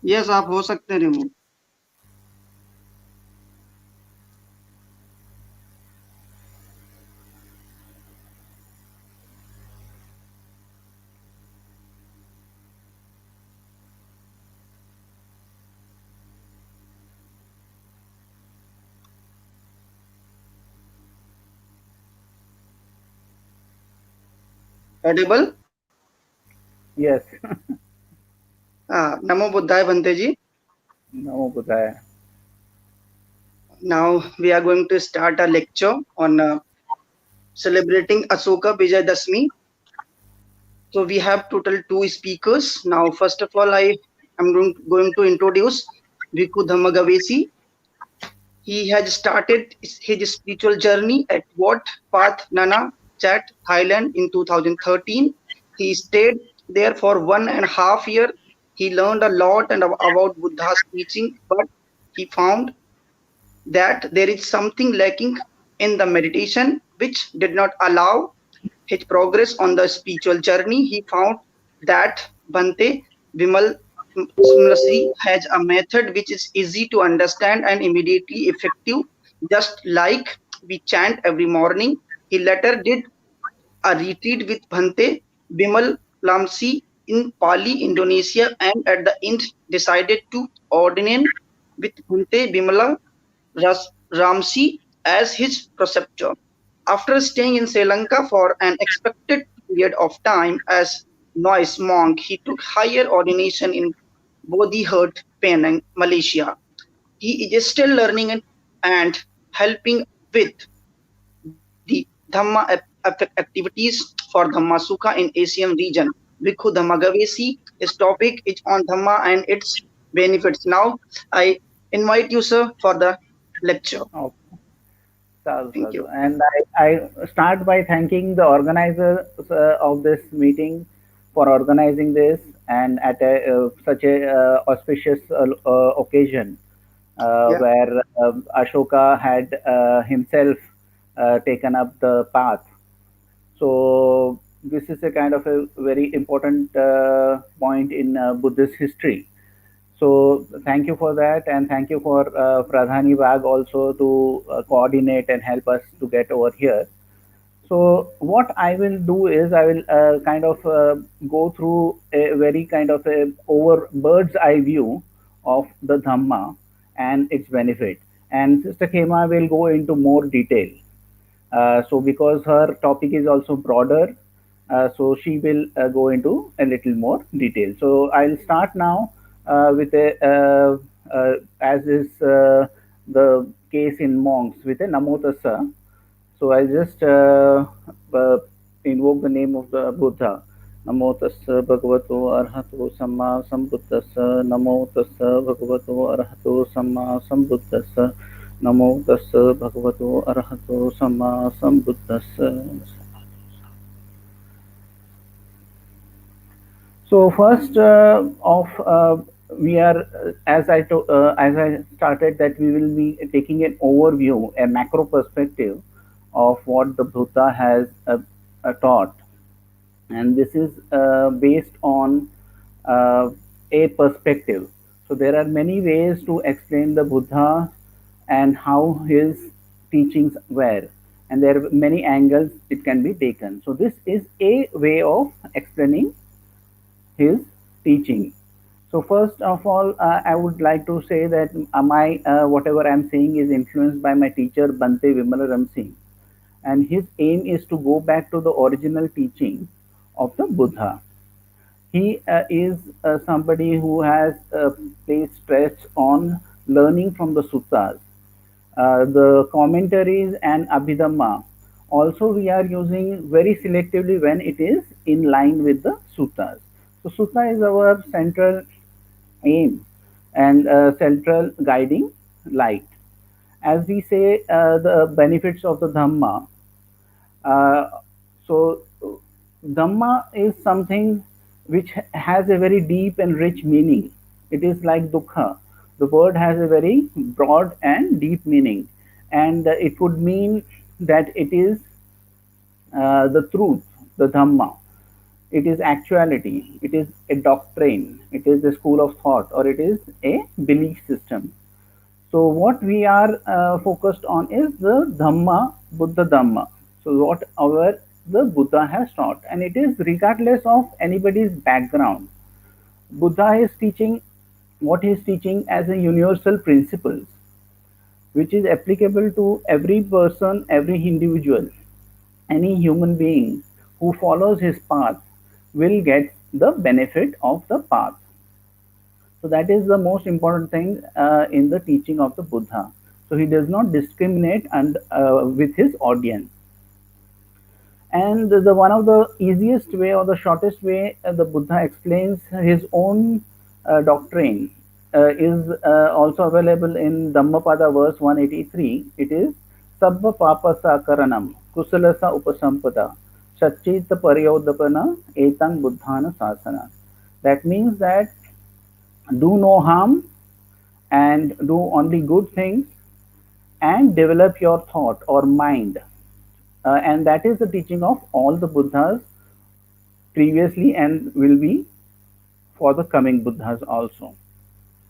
Yes, आप हो सकते हैं remove. Audible? Yes. NaMo बुद्धाय Bhante ji. NaMo बुद्धाय. Now we are going to start a lecture on celebrating Asoka Vijayadashmi. So we have total two speakers. Now, first of all, I am going to introduce Bhikkhu Dhammagavesi. He has started his spiritual journey at Wat Path Nana Chat, Thailand in 2013. He stayed there for 1.5 years. He learned a lot and about Buddha's teaching, but he found that there is something lacking in the meditation which did not allow his progress on the spiritual journey. He found that Bhante Vimal Smrasri has a method which is easy to understand and immediately effective, just like we chant every morning. He later did a retreat with Bhante Bimal Lamsi in Pali, Indonesia, and at the end decided to ordinate with Bhante Bimala Ramsi as his preceptor. After staying in Sri Lanka for an expected period of time as novice monk, he took higher ordination in Bodhihut, Penang, Malaysia. He is still learning and helping with the Dhamma activities for Dhamma Sukha in Asian region. Bhikkhu Dhammagavesi, his topic is on Dhamma and its benefits. Now, I invite you, sir, for the lecture. Okay. Sadhu, Thank sadhu. you. And I start by thanking the organizers of this meeting for organizing this and at such a auspicious occasion Yeah. where Ashoka had himself taken up the path. So this is a kind of a very important point in Buddhist history. So thank you for that, and thank you for Pradhani Bag also to coordinate and help us to get over here. So what I will do is I will kind of go through a very kind of a over bird's eye view of the Dhamma and its benefit. And Sister Khema will go into more detail. So because her topic is also broader, so she will go into a little more detail. So I'll start now with a, as is the case in monks, with a Namo Tassa. So I'll just invoke the name of the Buddha. Namo tassa bhagavato arhato samma sambuddhassa. Namo tassa bhagavato arhato samma sambuddhassa. Namo tassa bhagavato arhato samma sambuddhassa. So first of we are as I started that we will be taking an overview, a macro perspective of what the Buddha has taught, and this is based on uh, a perspective. So there are many ways to explain the Buddha and how his teachings were, and there are many angles it can be taken. So this is a way of explaining his teaching. So first of all, I would like to say that my whatever I'm saying is influenced by my teacher Bante Vimalaram, and his aim is to go back to the original teaching of the Buddha. He is somebody who has placed stress on learning from the suttas, the commentaries and Abhidhamma. Also, we are using very selectively when it is in line with the suttas. So, sutta is our central aim and central guiding light. As we say, the benefits of the Dhamma. Uh, so, Dhamma is something which has a very deep and rich meaning. It is like Dukha. The word has a very broad and deep meaning, and it would mean that it is the truth, the Dhamma. It is actuality, it is a doctrine, it is a school of thought, or it is a belief system. So what we are focused on is the Dhamma, Buddha Dhamma. So whatever the Buddha has taught, and it is regardless of anybody's background. Buddha is teaching what he is teaching as a universal principles, which is applicable to every person, every individual. Any human being who follows his path will get the benefit of the path. So that is the most important thing in the teaching of the Buddha. So he does not discriminate and with his audience. And the one of the easiest way or the shortest way the Buddha explains his own doctrine is also available in Dhammapada verse 183. It is Sabba Papasa Karanam Kusalasa Upasampada Satchita Paryodapana Etang Buddhana Sasana. That means that do no harm and do only good things and develop your thought or mind. And that is the teaching of all the Buddhas previously and will be for the coming Buddhas also.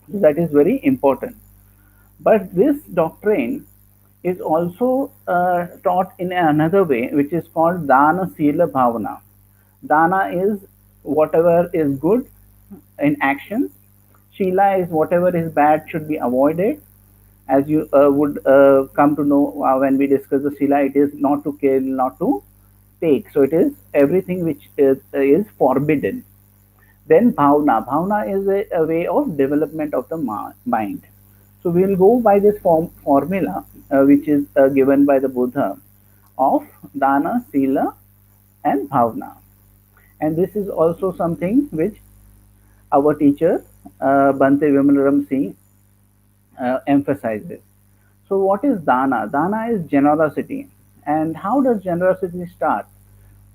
So that is very important. But this doctrine is also taught in another way, which is called Dana Sila Bhavana. Dana is whatever is good in actions. Shila is whatever is bad should be avoided. As you would come to know when we discuss the Sila, it is not to kill, not to take. So it is everything which is forbidden. Then bhavna. Bhavna is a way of development of the mind. So we will go by this formula which is given by the Buddha of dana, sila, and bhavna. And this is also something which our teacher Bhante Vimalaram Singh emphasizes. So what is dana? Dana is generosity. And how does generosity start?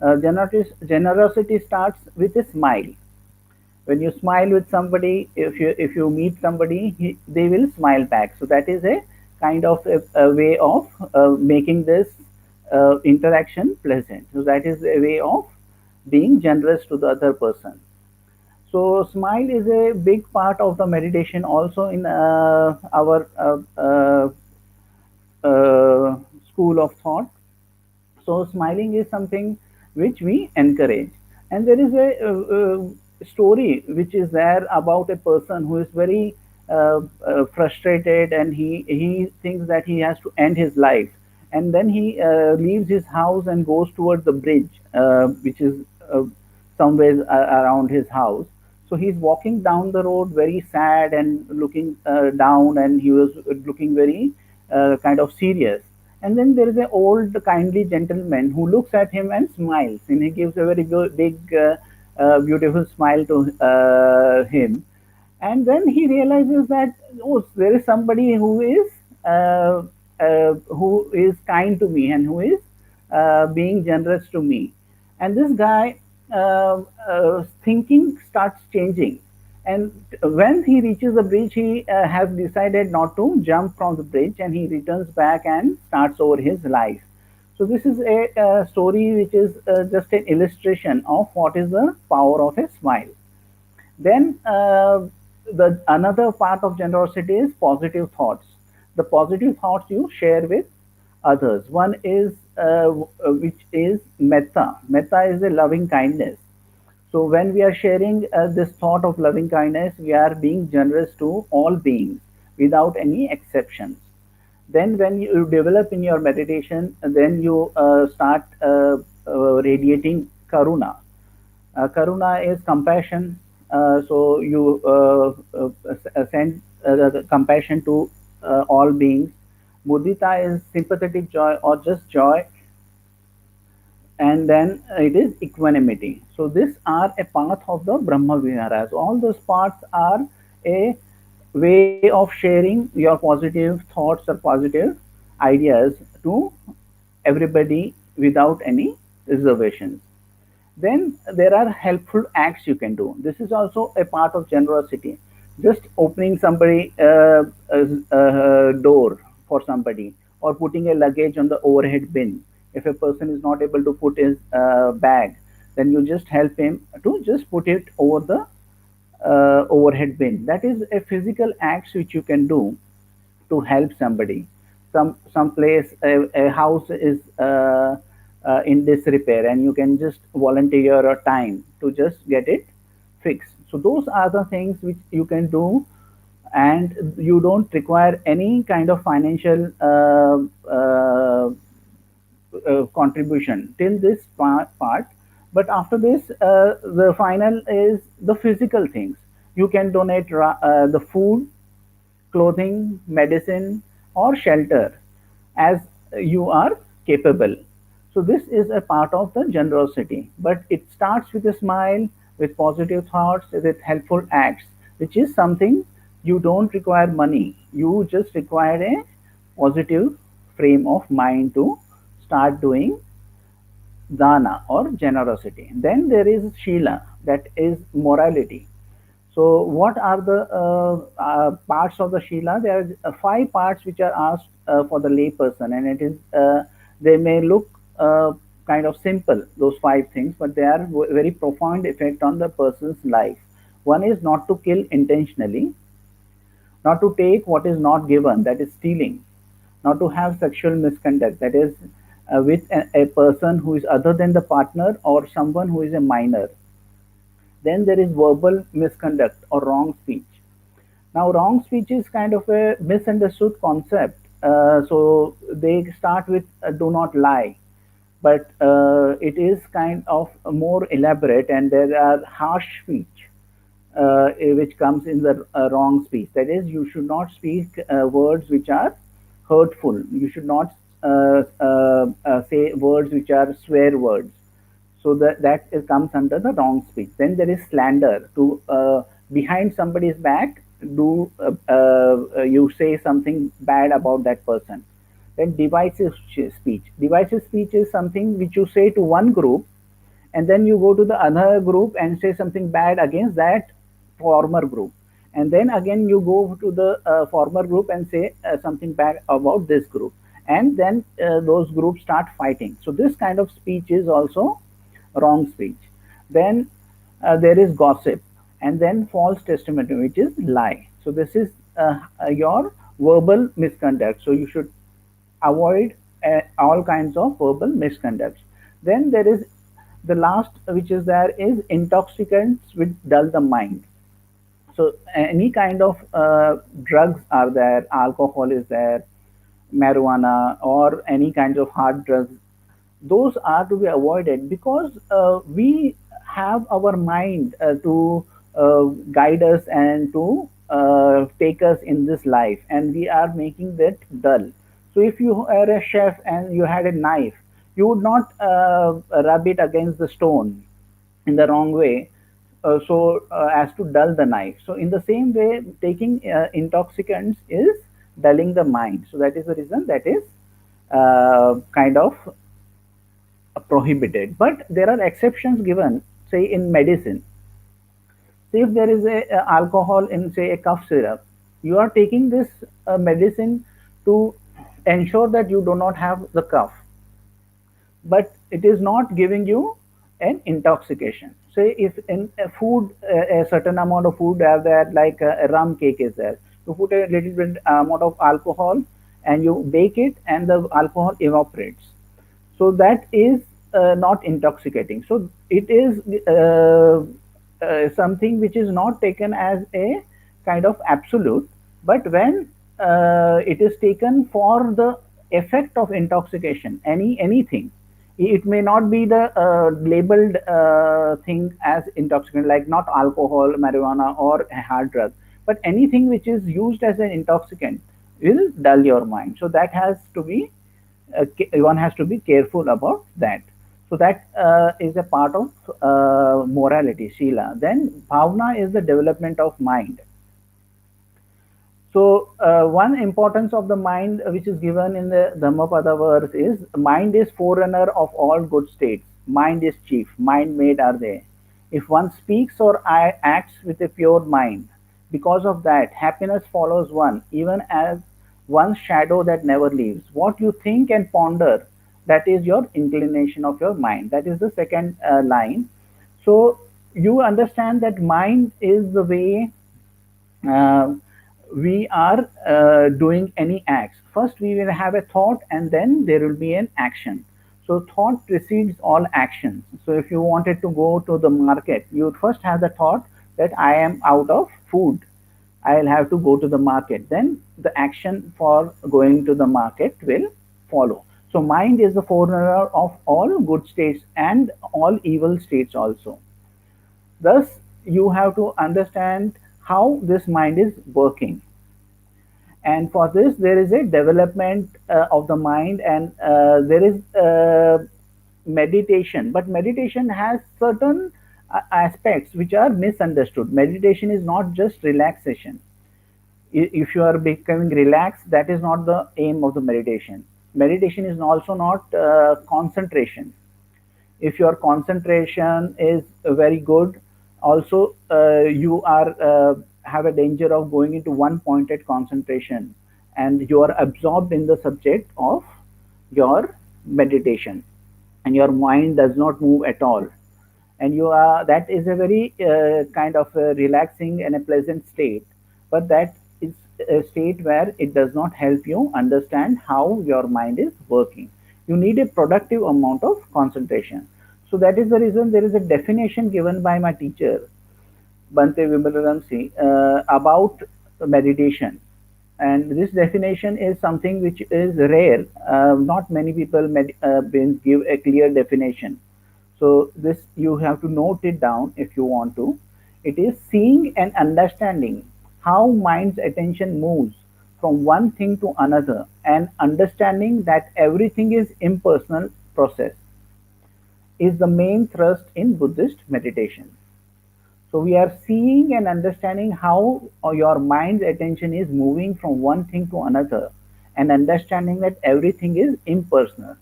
Generosity starts with a smile. When you smile with somebody, if you meet somebody, they will smile back. So that is a kind of a way of making this interaction pleasant. So that is a way of being generous to the other person. So smile is a big part of the meditation also in our school of thought. So smiling is something which we encourage. And there is a story which is there about a person who is very frustrated, and he thinks that he has to end his life. And then he leaves his house and goes towards the bridge, which is somewhere around his house. So he's walking down the road very sad and looking down, and he was looking very kind of serious. And then there is an old, kindly gentleman who looks at him and smiles, and he gives a very big, beautiful smile to him. And then he realizes that, oh, there is somebody who is kind to me and who is being generous to me. And this guy thinking starts changing. And when he reaches the bridge, he has decided not to jump from the bridge, and he returns back and starts over his life. So this is a story which is just an illustration of what is the power of a smile. Then the another part of generosity is positive thoughts. The positive thoughts you share with others. One is which is metta. Metta is a loving kindness. So when we are sharing this thought of loving kindness, we are being generous to all beings without any exceptions. Then when you develop in your meditation, then you start radiating karuna. Karuna is compassion. So you send the compassion to all beings. Mudita is sympathetic joy or just joy. And then it is equanimity. So these are a path of the Brahma Viharas. All those paths are a way of sharing your positive thoughts or positive ideas to everybody without any reservations. Then there are helpful acts you can do. This is also a part of generosity. Just opening somebody door for somebody, or putting a luggage on the overhead bin. If a person is not able to put his bag, then you just help him to just put it over the overhead bin. That is a physical act which you can do to help somebody. Some place a house is in disrepair, and you can just volunteer your time to just get it fixed. So those are the things which you can do, and you don't require any kind of financial contribution till this part. But after this, the final is the physical things. You can donate the food, clothing, medicine, or shelter as you are capable. So this is a part of the generosity, but it starts with a smile, with positive thoughts, with helpful acts, which is something you don't require money. You just require a positive frame of mind to start doing dana or generosity. Then there is shila, that is morality. So, what are the parts of the Shila? There are five parts which are asked for the layperson, and it is they may look kind of simple, those five things, but they are very profound effect on the person's life. One is not to kill intentionally, not to take what is not given, that is stealing, not to have sexual misconduct, that is with a person who is other than the partner or someone who is a minor. Then there is verbal misconduct or wrong speech. Now, wrong speech is kind of a misunderstood concept. So they start with do not lie, but it is kind of more elaborate, and there are harsh speech which comes in the wrong speech. That is, you should not speak words which are hurtful. You should not say words which are swear words. So that comes under the wrong speech. Then there is slander, to behind somebody's back do you say something bad about that person. Then divisive speech. Divisive speech is something which you say to one group, and then you go to the other group and say something bad against that former group, and then again you go to the former group and say something bad about this group, and then those groups start fighting. So this kind of speech is also wrong speech. Then there is gossip, and then false testimony, which is lie. So this is your verbal misconduct. So you should avoid all kinds of verbal misconducts. Then there is the last, which is there is intoxicants which dull the mind. So any kind of drugs are there, alcohol is there, marijuana, or any kinds of hard drugs, those are to be avoided, because we have our mind to guide us and to take us in this life, and we are making that dull. So if you are a chef and you had a knife, you would not rub it against the stone in the wrong way, so as to dull the knife. So in the same way, taking intoxicants is dulling the mind. So that is the reason that is kind of prohibited. But there are exceptions given, say in medicine. Say if there is a alcohol in, say, a cough syrup, you are taking this medicine to ensure that you do not have the cough, but it is not giving you an intoxication. Say if in a food, a certain amount of food are there, like a rum cake is there, you put a little bit amount of alcohol and you bake it, and the alcohol evaporates. So that is not intoxicating. So it is something which is not taken as a kind of absolute, but when it is taken for the effect of intoxication, anything, it may not be the labeled thing as intoxicant, like not alcohol, marijuana, or a hard drug, but anything which is used as an intoxicant will dull your mind. So that has to be one has to be careful about that. So that is a part of morality, Shila. Then Bhavna is the development of mind. So one importance of the mind which is given in the Dhammapada verse is mind is forerunner of all good states. Mind is chief. Mind made are they. If one speaks or acts with a pure mind, because of that happiness follows one, even as one's shadow that never leaves. What you think and ponder, That is your inclination of your mind. That is the second line. So you understand that mind is the way uh, we are doing any acts. First, we will have a thought, and then there will be an action. So, thought precedes all actions. So, if you wanted to go to the market, you would first have the thought that I am out of food. I'll have to go to the market. Then the action for going to the market will follow. So, mind is the forerunner of all good states and all evil states also. Thus, you have to understand how this mind is working. And for this, there is a development of the mind, and there is meditation. But meditation has certain aspects which are misunderstood. Meditation is not just relaxation. If you are becoming relaxed, that is not the aim of the meditation. Meditation is also not concentration. If your concentration is very good, also you are have a danger of going into one pointed concentration, and you are absorbed in the subject of your meditation, and your mind does not move at all, and you are, that is a very kind of a relaxing and a pleasant state, but that is a state where it does not help you understand how your mind is working. You need a productive amount of concentration. So that is the reason there is a definition given by my teacher Bante Vimalaramsi about meditation, and this definition is something which is rare. Not many people give a clear definition. So this you have to note it down if you want to. It is seeing and understanding how mind's attention moves from one thing to another, and understanding that everything is impersonal process is the main thrust in Buddhist meditation. So we are seeing and understanding how your mind's attention is moving from one thing to another, and understanding that everything is impersonal.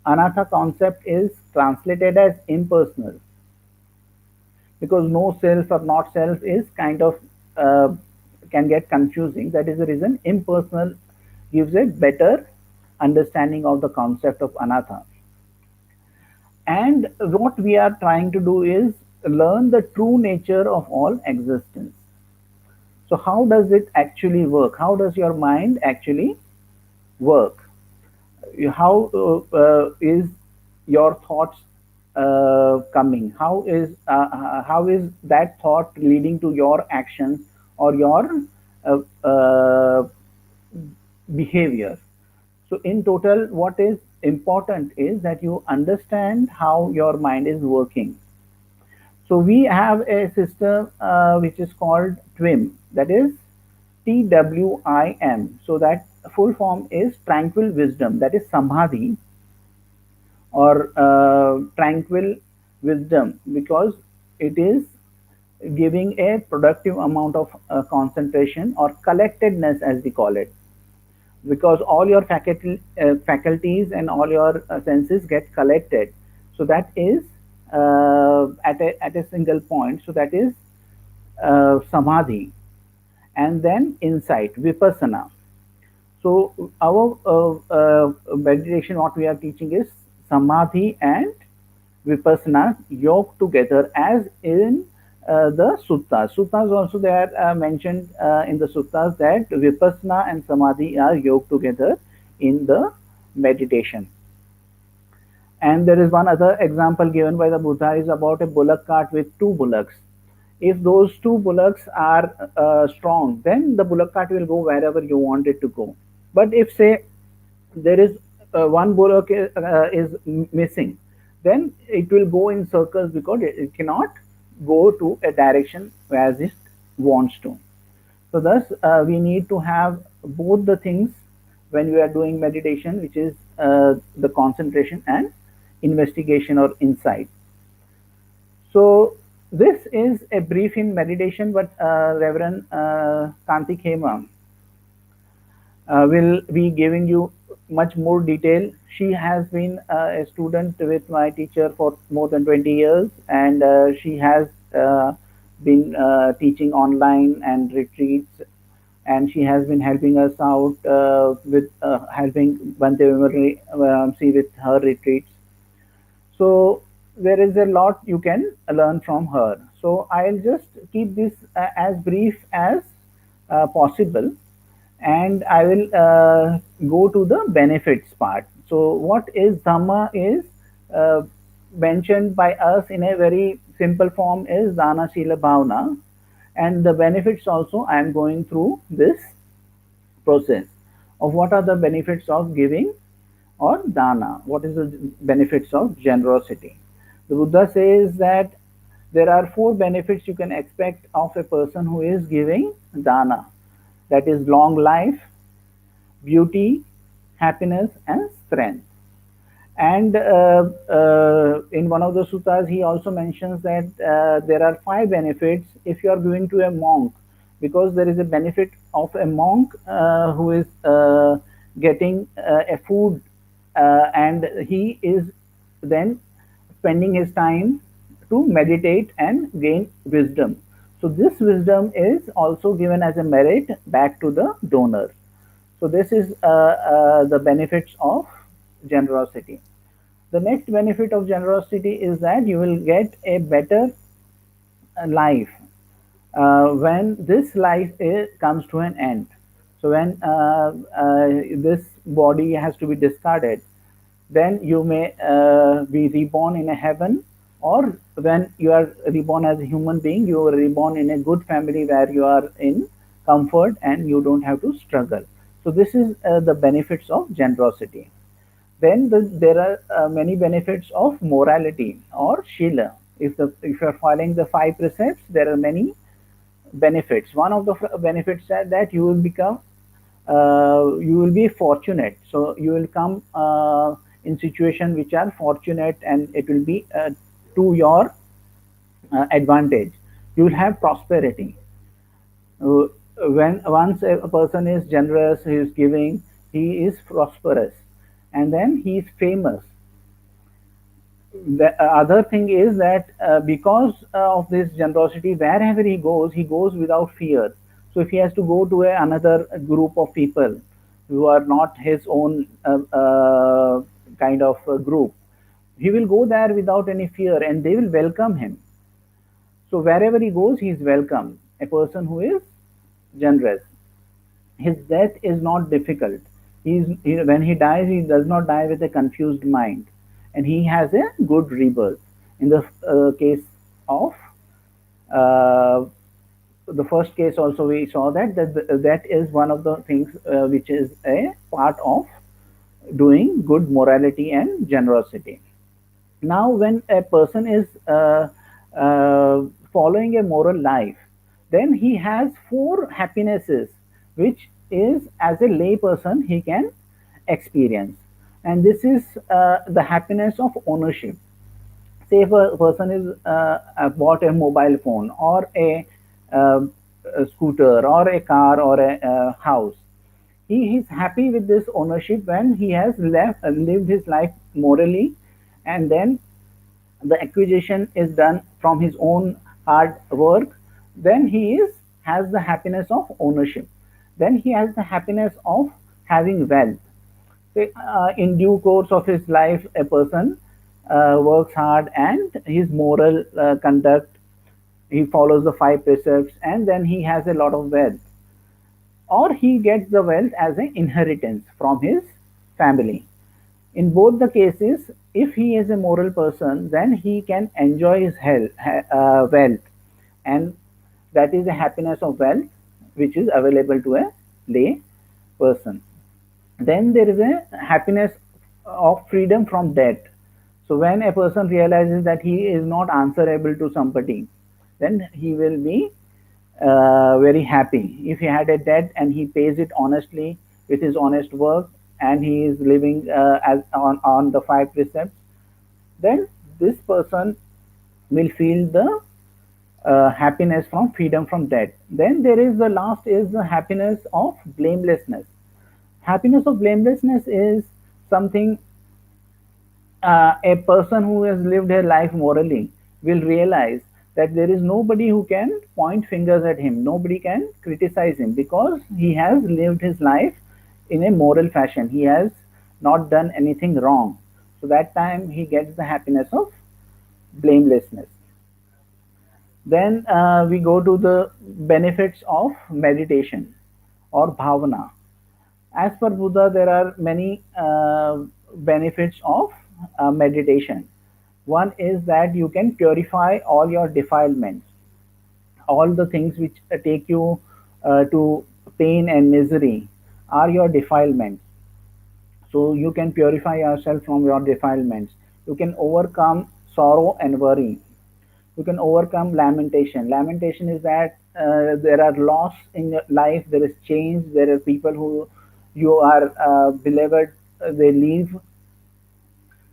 Anatha concept is translated as impersonal, because no self or not self is kind of uh, can get confusing. That is the reason impersonal gives a better understanding of the concept of anatha. And what we are trying to do is learn the true nature of all existence. So how does it actually work? How does your mind actually work? How is your thoughts coming? How is that thought leading to your actions or your behavior? So in total, what is important is that you understand how your mind is working. So we have a system which is called TWIM, that is TWIM. So that full form is tranquil wisdom, that is samadhi, or tranquil wisdom, because it is giving a productive amount of concentration or collectedness, as we call it, because all your faculties and all your senses get collected. So that is at a single point. So that is samadhi, and then insight, vipassana. So our meditation, what we are teaching is samadhi and vipassana yoked together, as in the suttas. Suttas also they are mentioned in the suttas that vipassana and samadhi are yoked together in the meditation. And there is one other example given by the Buddha is about a bullock cart with two bullocks. If those two bullocks are strong, then the bullock cart will go wherever you want it to go. But if, say, there is one bullock is missing, then it will go in circles, because it cannot go to a direction as it wants to. So thus we need to have both the things when we are doing meditation, which is the concentration and investigation or insight. So this is a brief in meditation, but Reverend Khanti Khema will be giving you much more detail. She has been a student with my teacher for more than 20 years, and she has been teaching online and retreats and she has been helping us out with helping Bante Vimali with her retreats. So there is a lot you can learn from her. So I'll just keep this as brief as possible, and I will go to the benefits part. So what is Dhamma is uh, mentioned by us in a very simple form is Dana Sila Bhavana, and the benefits also I am going through this process of what are the benefits of giving or dana. What is the benefits of generosity? The Buddha says that there are four benefits you can expect of a person who is giving dana. That is long life, beauty, happiness, and strength. And in one of the suttas, he also mentions that there are five benefits if you are going to a monk, because there is a benefit of a monk who is getting a food, and he is then spending his time to meditate and gain wisdom. So, this wisdom is also given as a merit back to the donor. So, this is the benefits of generosity. The next benefit of generosity is that you will get a better life when this life comes to an end. So when this body has to be discarded, then you may be reborn in a heaven, or when you are reborn as a human being, you are reborn in a good family where you are in comfort and you don't have to struggle. So this is the benefits of generosity. Then there are many benefits of morality or shila. If you are following the five precepts, there are many benefits. One of the benefits is that you will be fortunate. So you will come in situation which are fortunate, and it will be to your advantage. You will have prosperity. Uh, when once a person is generous, he is giving, he is prosperous, and then he is famous. The other thing is that because of this generosity, wherever he goes without fear. So if he has to go to another group of people who are not his own kind of group, he will go there without any fear, and they will welcome him. So wherever he goes, he is welcome. A person who is generous, his death is not difficult. When he dies, he does not die with a confused mind, and he has a good rebirth. In the case of uh, the first case, also we saw that is one of the things which is a part of doing good morality and generosity. Now, when a person is following a moral life, then he has four happinesses, which is as a lay person he can experience. And this is the happiness of ownership. Say if a person is bought a mobile phone or uh, a scooter or a car or a house, he is happy with this ownership when he has lived his life morally, and then the acquisition is done from his own hard work. Then he is has the happiness of ownership. Then he has the happiness of having wealth. So, in due course of his life, a person works hard, and his moral conduct, he follows the five precepts, and then he has a lot of wealth, or he gets the wealth as an inheritance from his family. In both the cases, if he is a moral person, then he can enjoy his wealth, and that is the happiness of wealth which is available to a lay person. Then there is a happiness of freedom from debt. So when a person realizes that he is not answerable to somebody, then he will be very happy. If he had a debt and he pays it honestly with his honest work, and he is living as on the five precepts, then this person will feel the happiness from freedom from debt. Then there is the last is the happiness of blamelessness. Happiness of blamelessness is something a person who has lived a life morally will realize that there is nobody who can point fingers at him, nobody can criticize him, because he has lived his life in a moral fashion. He has not done anything wrong. So that time he gets the happiness of blamelessness. Then we go to the benefits of meditation or bhavana. As per Buddha, there are many benefits of meditation. One is that you can purify all your defilements, all the things which take you to pain and misery are your defilements. So you can purify yourself from your defilements. You can overcome sorrow and worry. You can overcome lamentation. Lamentation is that there are loss in your life, there is change, there are people who you are beloved, they leave.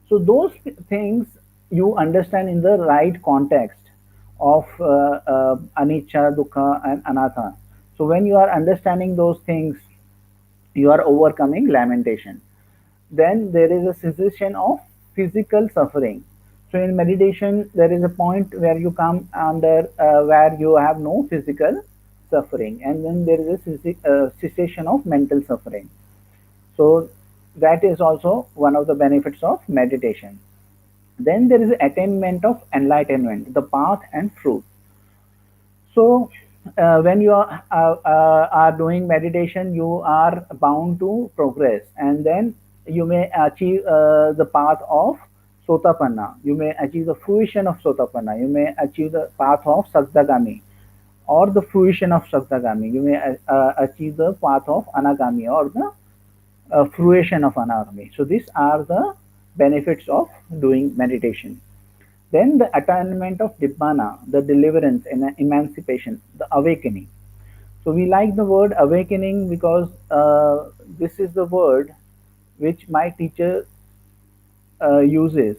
So those things you understand in the right context of anicca, dukkha, and anatta. So when you are understanding those things, you are overcoming lamentation. Then there is a cessation of physical suffering. So in meditation, there is a point where you come under where you have no physical suffering, and then there is a cessation of mental suffering. So that is also one of the benefits of meditation. Then there is attainment of enlightenment, the path and fruit. So when you are doing meditation, you are bound to progress, and then you may achieve the path of Sotapanna. You may achieve the fruition of Sotapanna. You may achieve the path of Sakdagami or the fruition of Sakdagami. You may achieve the path of Anagami or the fruition of Anagami. So these are the benefits of doing meditation. Then the attainment of Nibbana, the deliverance and emancipation, the awakening. So we like the word awakening because this is the word which my teacher uses,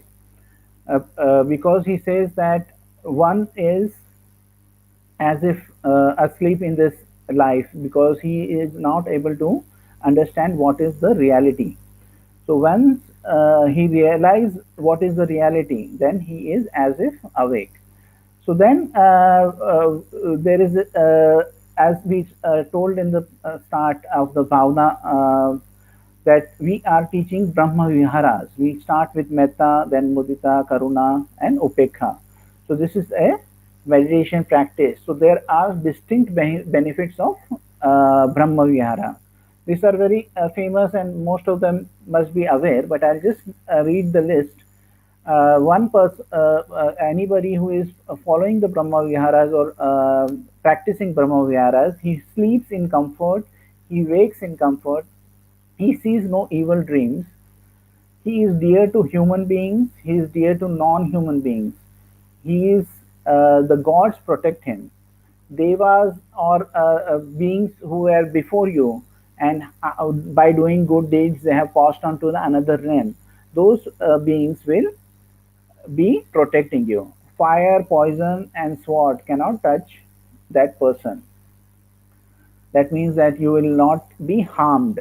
because he says that one is as if asleep in this life because he is not able to understand what is the reality. So once he realizes what is the reality, then he is as if awake. So then there is, as we told in the start of the Bhavana, that we are teaching Brahma Viharas. We start with Metta, then Mudita, Karuna, and Upekha. So this is a meditation practice. So there are distinct benefits of Brahma Vihara. These are very famous and most of them must be aware, but I'll just read the list. One person, anybody who is following the Brahma Viharas or practicing Brahma Viharas, he sleeps in comfort, he wakes in comfort, he sees no evil dreams, he is dear to human beings, he is dear to non-human beings, he is the gods protect him. Devas or beings who were before you, and by doing good deeds they have passed on to the another realm. Those beings will be protecting you. Fire, poison, and sword cannot touch that person. That means that you will not be harmed.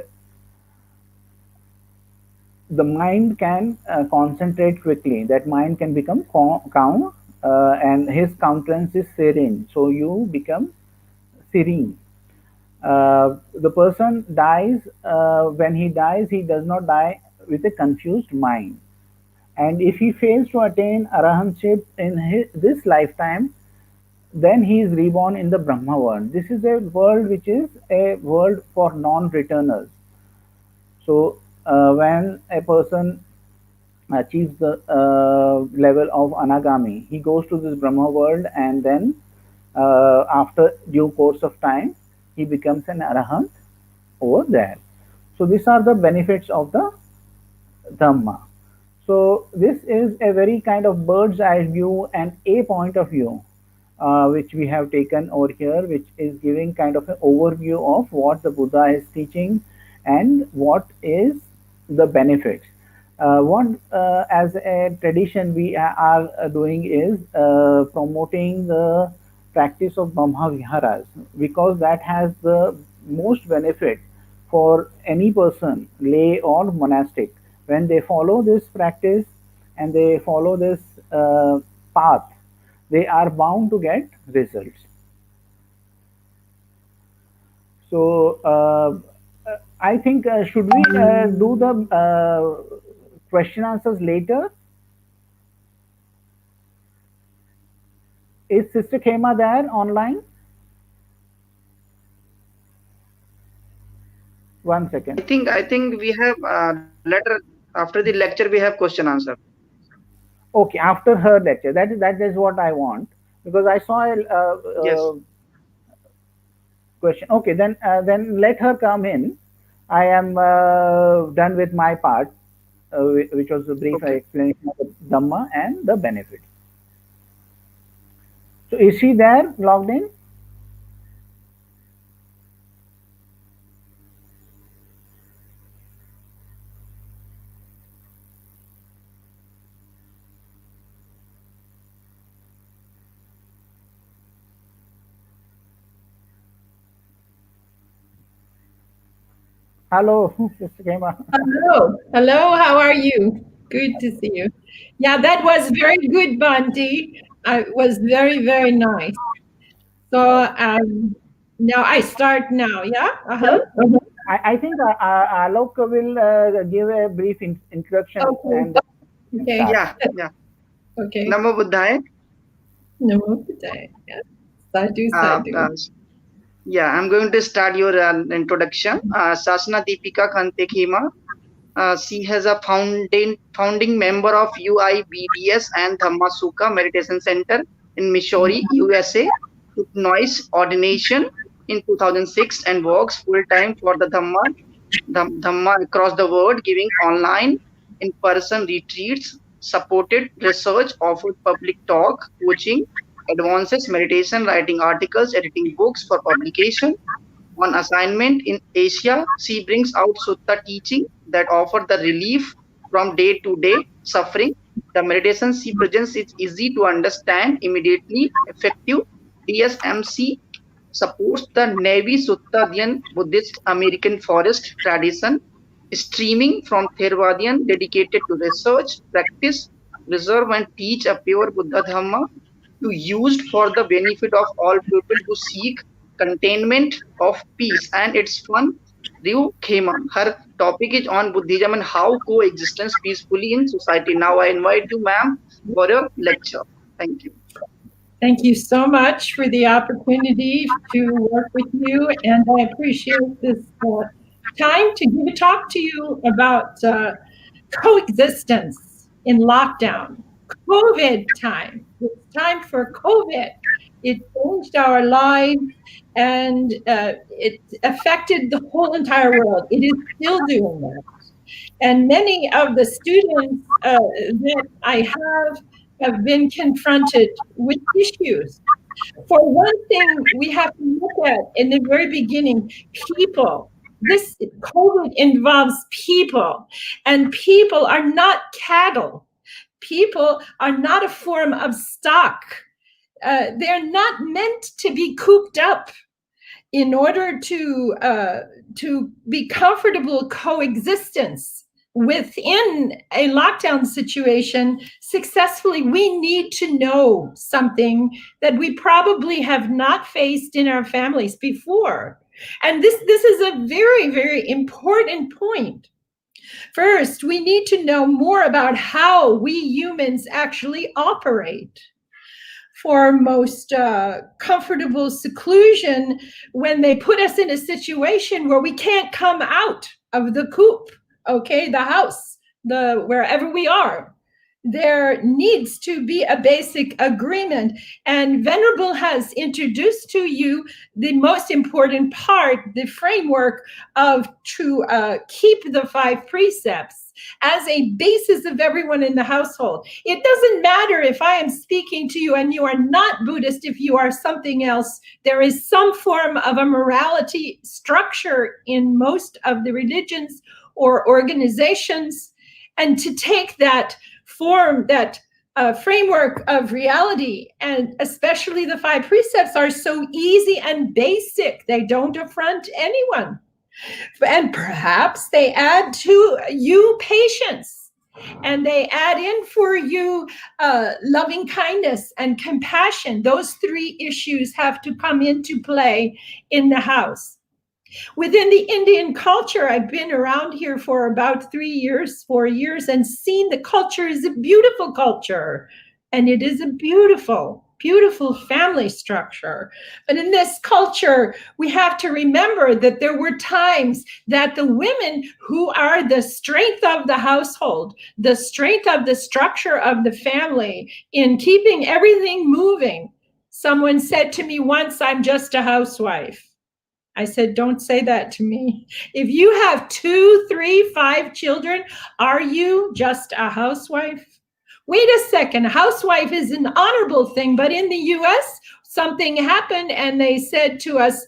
The mind can concentrate quickly. That mind can become calm, and his countenance is serene. So you become serene. The person dies, when he dies, he does not die with a confused mind. And if he fails to attain arahantship in this lifetime, then he is reborn in the Brahma world. This is a world which is a world for non-returners. So when a person achieves the level of anagami, he goes to this Brahma world, and then after due course of time, he becomes an arahant over there. So these are the benefits of the Dhamma. So this is a very kind of bird's eye view and a point of view which we have taken over here, which is giving kind of an overview of what the Buddha is teaching and what is the benefits. What as a tradition we are doing is promoting the practice of Brahma Viharas, because that has the most benefit for any person, lay or monastic. When they follow this practice and they follow this path, they are bound to get results. So I think should we do the question answers later? Is Sister Khema there online? One second. I think we have later after the lecture we have question answer. Okay, after her lecture. That is what I want, because I saw a Yes. question. Okay, then let her come in. I am done with my part, which was a brief Okay. explanation of the Dhamma and the benefits. So is she there logged in? Hello, Sister Khema. Hello. Hello. How are you? Good to see you. Yeah, that was very good, Banti. It was very, very nice. So now I start now. Yeah. Uh-huh. I think Alok will give a brief introduction Okay. and Okay. start. Yeah. Yeah. Okay. Namo Buddhaya. Namo Buddhaya. Yeah. Sadhu, Uh, sadhu. uh, yeah, I'm going to start your introduction. Sasana Dipika Khanti Khema. She has a founding member of UIBDS and Dhamma Meditation Center in Missouri, USA. Took noise ordination in 2006 and works full time for the Dhamma across the world, giving online, in-person retreats, supported research, offered public talk, coaching, advances meditation, writing articles, editing books for publication. On assignment in Asia, she brings out sutta teaching that offer the relief from day-to-day suffering. The meditation she presents is easy to understand, immediately effective. DSMC supports the Navy Suttadian Buddhist American Forest tradition, streaming from Thervadian dedicated to research, practice, preserve and teach a pure Buddha Dhamma to used for the benefit of all people who seek containment of peace. And it's fun. Ryu Khema. Her topic is on Buddhism and how coexistence peacefully in society. Now I invite you, ma'am, for your lecture. Thank you. Thank you so much for the opportunity to work with you, and I appreciate this time to give a talk to you about coexistence in lockdown, COVID time. It's time for COVID. It changed our lives and it affected the whole entire world. It is still doing that. And many of the students that I have been confronted with issues. For one thing, we have to look at in the very beginning people. This COVID involves people, and people are not cattle. People are not a form of stock. They're not meant to be cooped up in order to be comfortable coexistence within a lockdown situation successfully. We need to know something that we probably have not faced in our families before. And this is a very, very important point. First, we need to know more about how we humans actually operate. For most comfortable seclusion, when they put us in a situation where we can't come out of the coop, okay, the house, the wherever we are, there needs to be a basic agreement. And Venerable has introduced to you the most important part, the framework of to keep the 5 precepts as a basis of everyone in the household. It doesn't matter if I am speaking to you and you are not Buddhist, if you are something else, there is some form of a morality structure in most of the religions or organizations. And to take that form, that framework of reality, and especially the 5 precepts, are so easy and basic. They don't affront anyone. And perhaps they add to you patience. and they add in for you loving kindness and compassion. Those three issues have to come into play in the house. Within the Indian culture, I've been around here for about 3 years, 4 years, and seen the culture is a beautiful culture. And it is a beautiful, beautiful family structure. But in this culture, we have to remember that there were times that the women who are the strength of the household, the strength of the structure of the family in keeping everything moving. Someone said to me once, "I'm just a housewife." I said, "Don't say that to me. If you have 2, 3, 5 children, are you just a housewife?" Wait a second, a housewife is an honorable thing, but in the US, something happened and they said to us,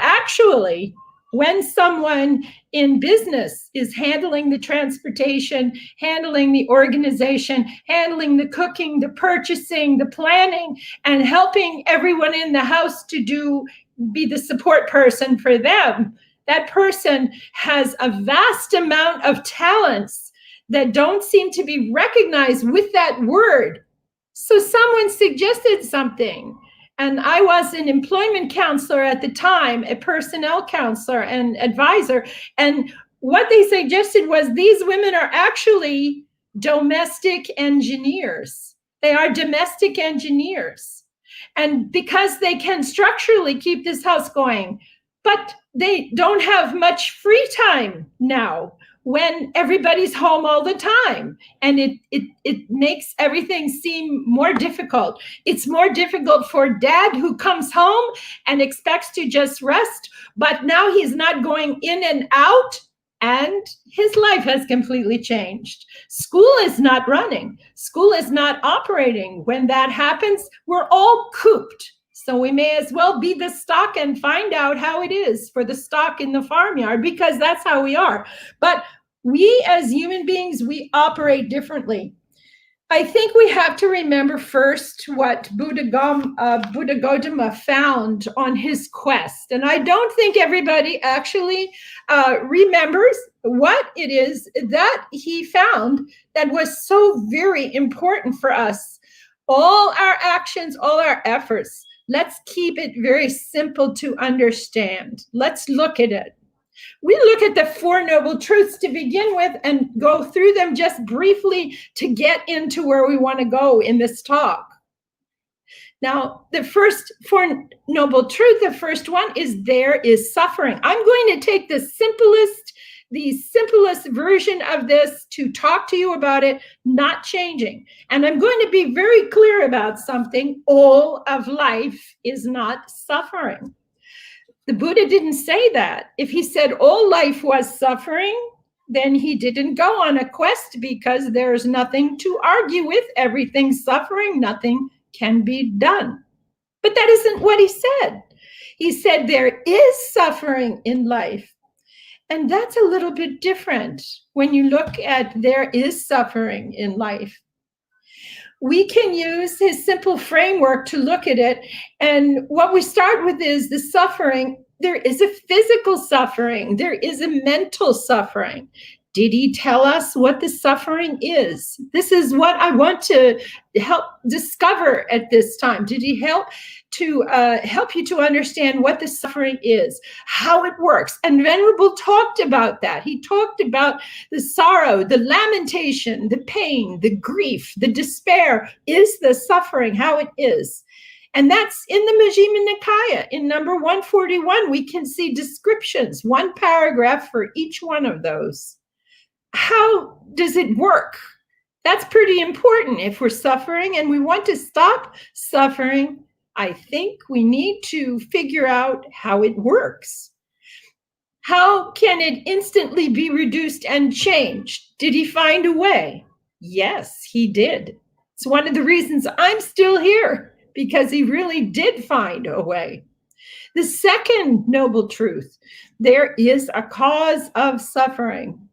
actually, when someone in business is handling the transportation, handling the organization, handling the cooking, the purchasing, the planning, and helping everyone in the house to be the support person for them, that person has a vast amount of talents that don't seem to be recognized with that word. So someone suggested something, and I was an employment counselor at the time, a personnel counselor and advisor, and what they suggested was these women are actually domestic engineers. They are domestic engineers. And because they can structurally keep this house going, but they don't have much free time now when everybody's home all the time. And it makes everything seem more difficult. It's more difficult for dad who comes home and expects to just rest, but now he's not going in and out, and his life has completely changed. School is not running. School is not operating. When that happens, we're all cooped. So we may as well be the stock and find out how it is for the stock in the farmyard, because that's how we are. But we as human beings, we operate differently. I think we have to remember first what Buddha Gautama found on his quest. And I don't think everybody actually remembers what it is that he found that was so very important for us. All our actions, all our efforts, let's keep it very simple to understand. Let's look at it. We look at the Four Noble Truths to begin with and go through them just briefly to get into where we want to go in this talk. Now, the first Four Noble Truth, the first one is there is suffering. I'm going to take the simplest version of this to talk to you about it, not changing. And I'm going to be very clear about something. All of life is not suffering. The Buddha didn't say that. If he said all life was suffering, then he didn't go on a quest, because there's nothing to argue with. Everything's suffering, nothing can be done. But that isn't what he said. He said there is suffering in life. And that's a little bit different when you look at there is suffering in life. We can use his simple framework to look at it. And what we start with is the suffering. There is a physical suffering. There is a mental suffering. Did he tell us what the suffering is? This is what I want to help discover at this time. Did he help you to understand what the suffering is, how it works? And Venerable talked about that. He talked about the sorrow, the lamentation, the pain, the grief, the despair is the suffering, how it is. And that's in the Majjhima Nikaya. In number 141, we can see descriptions, one paragraph for each one of those. How does it work? That's pretty important. If we're suffering and we want to stop suffering, I think we need to figure out how it works. How can it instantly be reduced and changed? Did he find a way? Yes, he did. It's one of the reasons I'm still here, because he really did find a way. The second noble truth, there is a cause of suffering.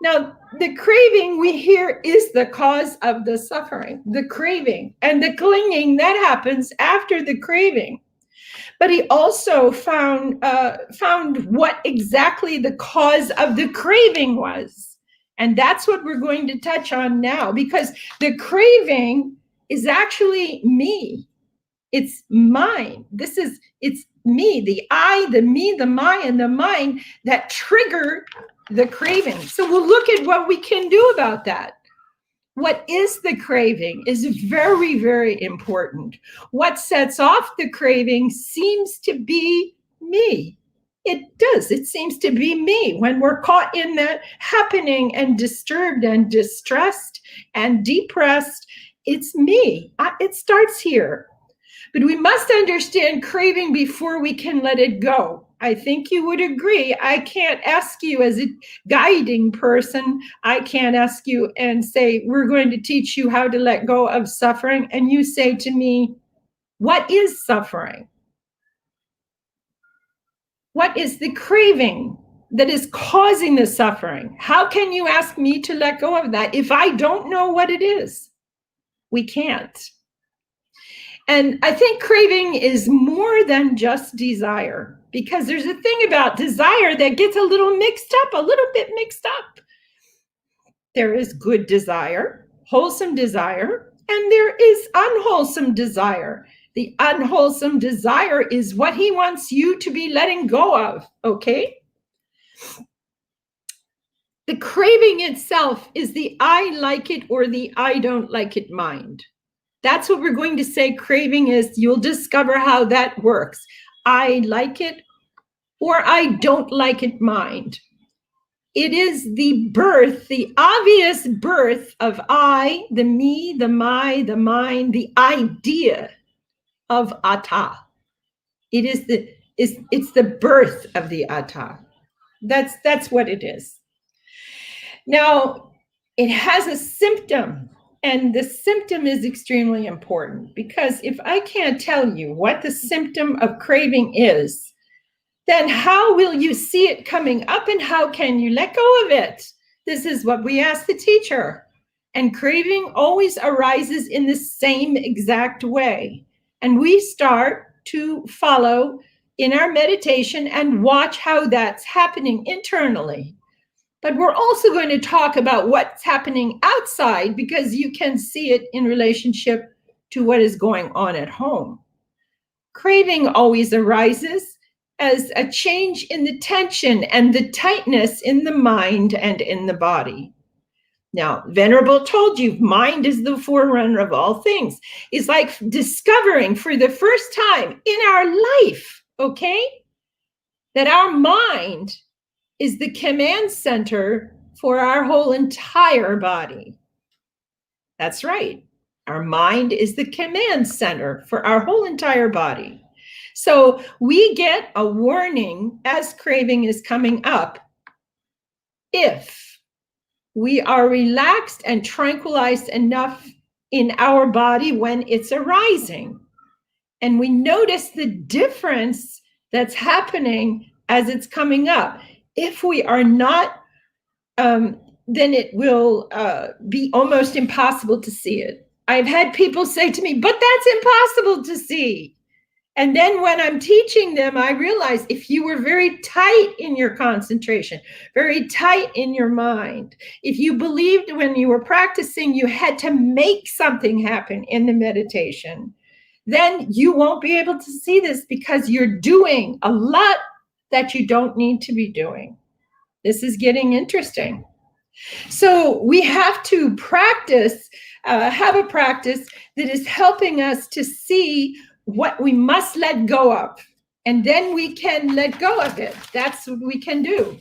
Now, the craving we hear is the cause of the suffering, the craving, and the clinging that happens after the craving. But he also found what exactly the cause of the craving was. And that's what we're going to touch on now, because the craving is actually me. It's mine. It's me, the I, the me, the my, and the mind that trigger the craving. So we'll look at what we can do about that. What is the craving is very, very important. What sets off the craving seems to be me. It does. It seems to be me. When we're caught in that happening and disturbed and distressed and depressed, it's me. It starts here. But we must understand craving before we can let it go. I think you would agree. I can't ask you as a guiding person, I can't ask you and say, we're going to teach you how to let go of suffering. And you say to me, what is suffering? What is the craving that is causing the suffering? How can you ask me to let go of that if I don't know what it is? We can't. And I think craving is more than just desire, because there's a thing about desire that gets a little bit mixed up. There is good desire, wholesome desire, and there is unwholesome desire. The unwholesome desire is what he wants you to be letting go of, okay? The craving itself is the I like it or the I don't like it mind. That's what we're going to say craving is. You'll discover how that works. I like it or I don't like it mind. It is the birth, the obvious birth of I, the me, the my, the mind, the idea of atta. It's the birth of the atta. That's what it is. Now, it has a symptom. And the symptom is extremely important, because if I can't tell you what the symptom of craving is, then how will you see it coming up and how can you let go of it? This is what we ask the teacher. And craving always arises in the same exact way. And we start to follow in our meditation and watch how that's happening internally. But we're also going to talk about what's happening outside, because you can see it in relationship to what is going on at home. Craving always arises as a change in the tension and the tightness in the mind and in the body. Now, Venerable told you, mind is the forerunner of all things. It's like discovering for the first time in our life, okay, that our mind is the command center for our whole entire body. That's right. Our mind is the command center for our whole entire body. So we get a warning as craving is coming up if we are relaxed and tranquilized enough in our body when it's arising. And we notice the difference that's happening as it's coming up. If we are not, then it will be almost impossible to see it. I've had people say to me, but that's impossible to see. And then when I'm teaching them, I realize if you were very tight in your concentration, very tight in your mind, if you believed when you were practicing you had to make something happen in the meditation, then you won't be able to see this, because you're doing a lot that you don't need to be doing. This is getting interesting. So we have to practice, have a practice that is helping us to see what we must let go of. And then we can let go of it. That's what we can do.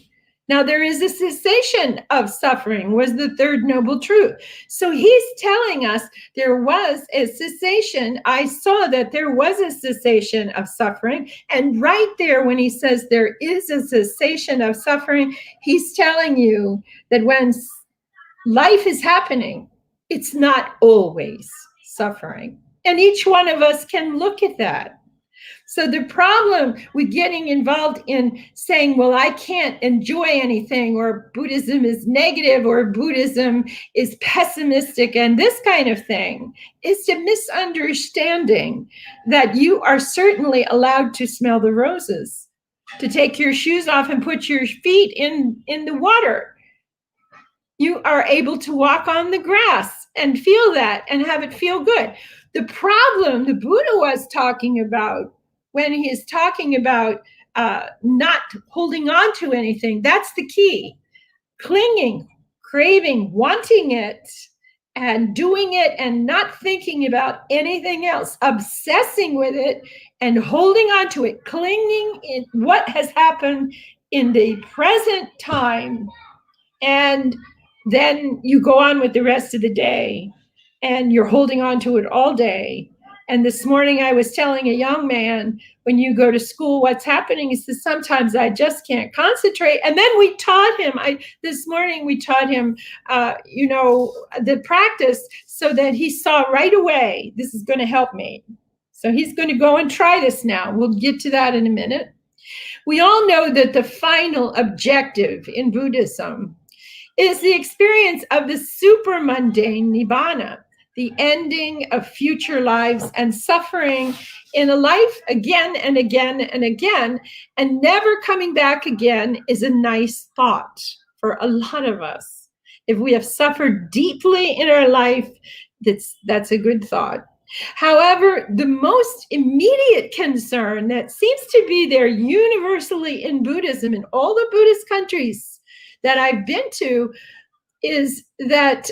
Now, there is a cessation of suffering, was the third noble truth. So he's telling us there was a cessation. I saw that there was a cessation of suffering. And right there, when he says there is a cessation of suffering, he's telling you that when life is happening, it's not always suffering. And each one of us can look at that. So the problem with getting involved in saying, well, I can't enjoy anything, or Buddhism is negative, or Buddhism is pessimistic, and this kind of thing, is to misunderstanding that you are certainly allowed to smell the roses, to take your shoes off and put your feet in the water. you are able to walk on the grass and feel that and have it feel good. The problem the Buddha was talking about when he's talking about not holding on to anything, that's the key. Clinging, craving, wanting it, and doing it and not thinking about anything else, obsessing with it and holding on to it, clinging in what has happened in the present time. And then you go on with the rest of the day and you're holding on to it all day. And this morning I was telling a young man, when you go to school, what's happening is that sometimes I just can't concentrate. And then we taught him, this morning we taught him, the practice so that he saw right away, this is going to help me. So he's going to go and try this now. We'll get to that in a minute. We all know that the final objective in Buddhism is the experience of the supramundane nibbana, the ending of future lives and suffering in a life again and again and again, and never coming back again is a nice thought for a lot of us. If we have suffered deeply in our life, that's a good thought. However, the most immediate concern that seems to be there universally in Buddhism, in all the Buddhist countries that I've been to, is that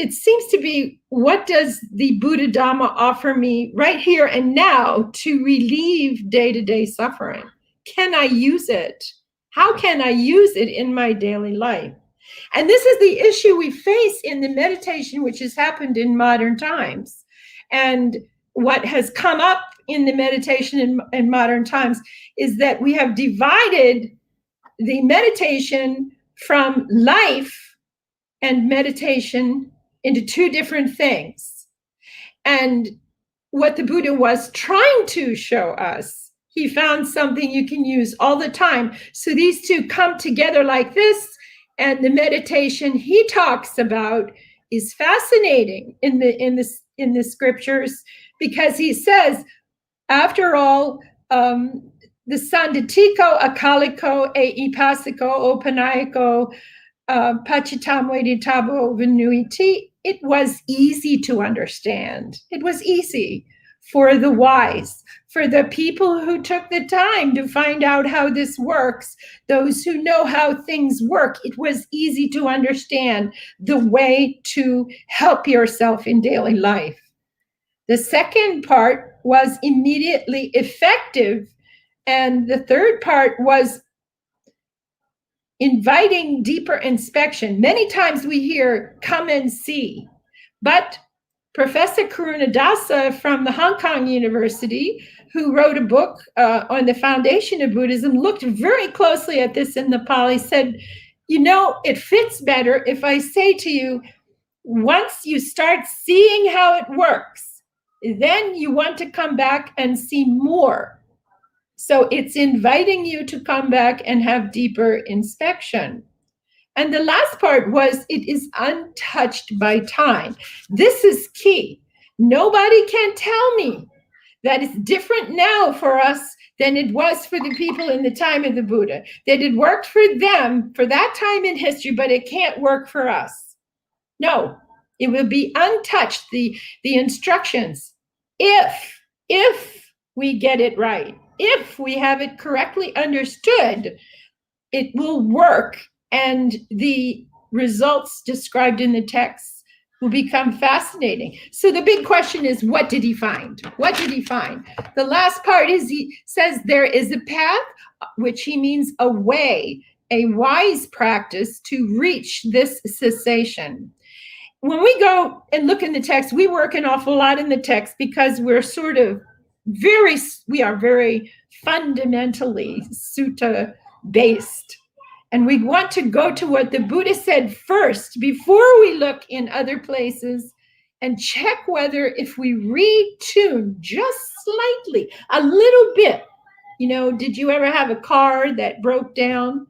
it seems to be, what does the Buddha Dhamma offer me right here and now to relieve day-to-day suffering? Can I use it? How can I use it in my daily life? And this is the issue we face in the meditation, which has happened in modern times. And what has come up in the meditation in modern times is that we have divided the meditation from life and meditation into two different things. And what the Buddha was trying to show us, he found something you can use all the time. So these two come together like this, and the meditation he talks about is fascinating in the scriptures, because he says, after all, the sanditiko, akaliko, eipasiko, opanayiko, pachitamveditabo vinuiti, it was easy to understand. It was easy for the wise, for the people who took the time to find out how this works, those who know how things work. It was easy to understand the way to help yourself in daily life. The second part was immediately effective, and the third part was inviting deeper inspection. Many times we hear, come and see. But Professor Karunadasa from the Hong Kong University, who wrote a book on the foundation of Buddhism, looked very closely at this in the Pali, said, it fits better if I say to you, once you start seeing how it works, then you want to come back and see more. So it's inviting you to come back and have deeper inspection. And the last part was, it is untouched by time. This is key. Nobody can tell me that it's different now for us than it was for the people in the time of the Buddha. That it worked for them for that time in history, but it can't work for us. No, it will be untouched. The instructions, if we get it right, if we have it correctly understood, it will work, and the results described in the text will become fascinating. So the big question is, what did he find? What did he find? The last part is, he says there is a path, which he means a way, a wise practice to reach this cessation. When we go and look in the text, we work an awful lot in the text because we're sort of we are very fundamentally sutta based. And we want to go to what the Buddha said first before we look in other places and check whether, if we retune just slightly, a little bit, did you ever have a car that broke down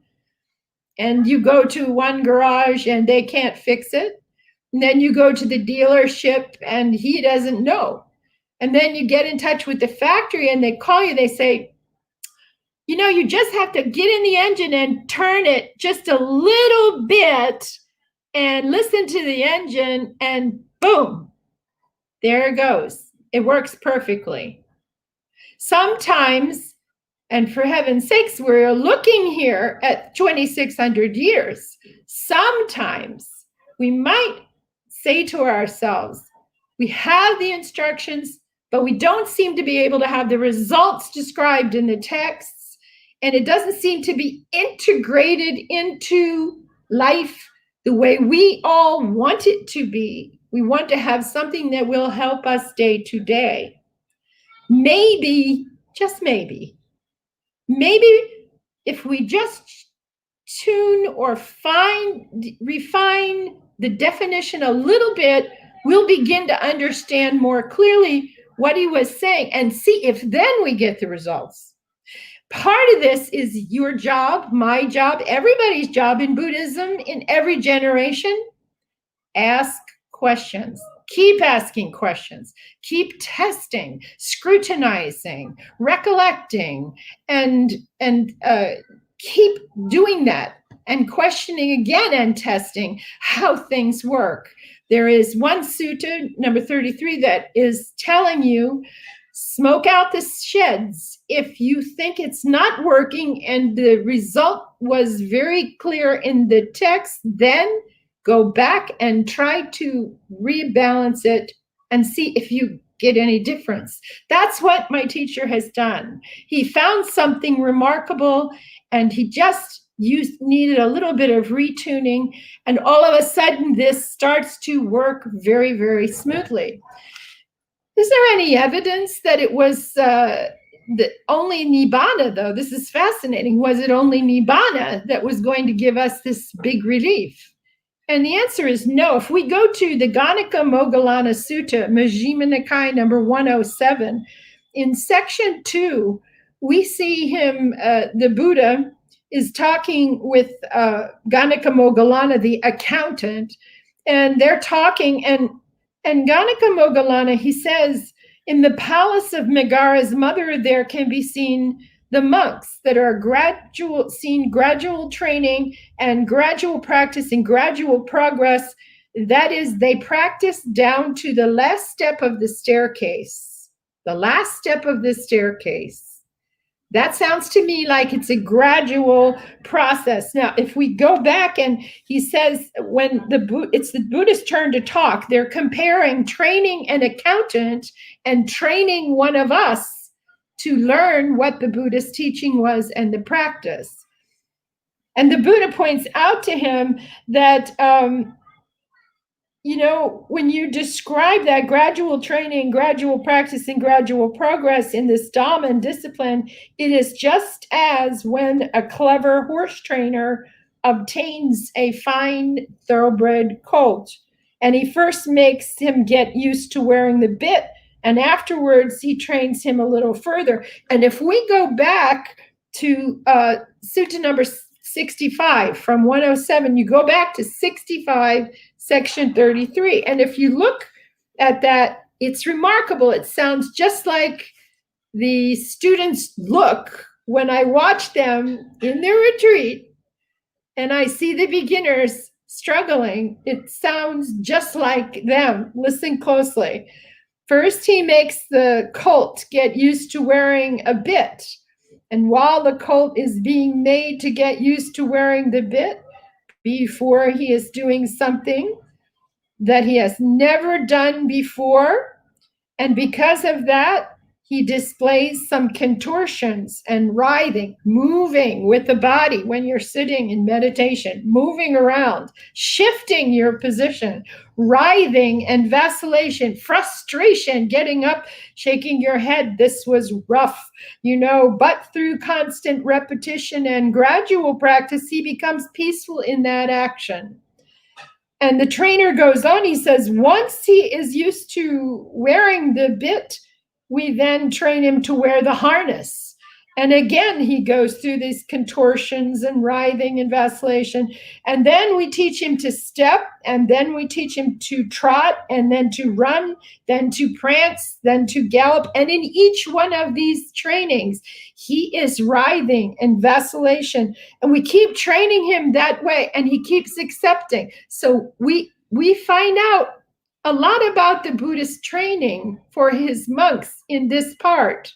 and you go to one garage and they can't fix it? And then you go to the dealership and he doesn't know. And then you get in touch with the factory and they call you, they say, you just have to get in the engine and turn it just a little bit and listen to the engine, and boom, there it goes. It works perfectly. Sometimes, and for heaven's sakes, we're looking here at 2,600 years. Sometimes we might say to ourselves, we have the instructions, but we don't seem to be able to have the results described in the texts, and it doesn't seem to be integrated into life the way we all want it to be. We want to have something that will help us day to day. Maybe, just maybe if we just tune or refine the definition a little bit, we'll begin to understand more clearly what he was saying and see if then we get the results. Part of this is your job, my job, everybody's job in Buddhism in every generation. Ask questions. Keep asking questions. Keep testing, scrutinizing, recollecting, and keep doing that and questioning again and testing how things work. There is one sutta, number 33, that is telling you, smoke out the sheds. If you think it's not working and the result was very clear in the text, then go back and try to rebalance it and see if you get any difference. That's what my teacher has done. He found something remarkable and he just needed a little bit of retuning, and all of a sudden this starts to work very, very smoothly. Is there any evidence that it was only Nibbana, though? This is fascinating. Was it only Nibbana that was going to give us this big relief? And the answer is no. If we go to the Ganaka Moggallana Sutta, Majjhima Nikaya number 107, in section 2, we see him, the Buddha, is talking with Ganaka Moggallana, the accountant, and they're talking, and Ganaka Moggallana, he says, in the palace of Megara's mother, there can be seen the monks that are gradual training and gradual practice and gradual progress. That is, they practice down to the last step of the staircase. The last step of the staircase. That sounds to me like it's a gradual process. Now, if we go back and he says when it's the Buddhist turn to talk, they're comparing training an accountant and training one of us to learn what the Buddhist teaching was and the practice. And the Buddha points out to him that, when you describe that gradual training, gradual practice, and gradual progress in this Dhamma and discipline, it is just as when a clever horse trainer obtains a fine thoroughbred colt. And he first makes him get used to wearing the bit, and afterwards he trains him a little further. And if we go back to Sutta number 65 from 107, you go back to 65, section 33. And if you look at that, it's remarkable. It sounds just like the students look when I watch them in their retreat and I see the beginners struggling. It sounds just like them. Listen closely. First, he makes the colt get used to wearing a bit. And while the colt is being made to get used to wearing the bit, before he is doing something that he has never done before, and because of that, he displays some contortions and writhing, moving with the body when you're sitting in meditation, moving around, shifting your position, writhing and vacillation, frustration, getting up, shaking your head. This was rough, but through constant repetition and gradual practice, he becomes peaceful in that action. And the trainer goes on, he says, once he is used to wearing the bit, we then train him to wear the harness. And again, he goes through these contortions and writhing and vacillation. And then we teach him to step, and then we teach him to trot, and then to run, then to prance, then to gallop. And in each one of these trainings, he is writhing and vacillation. And we keep training him that way, and he keeps accepting. So we find out a lot about the Buddhist training for his monks in this part,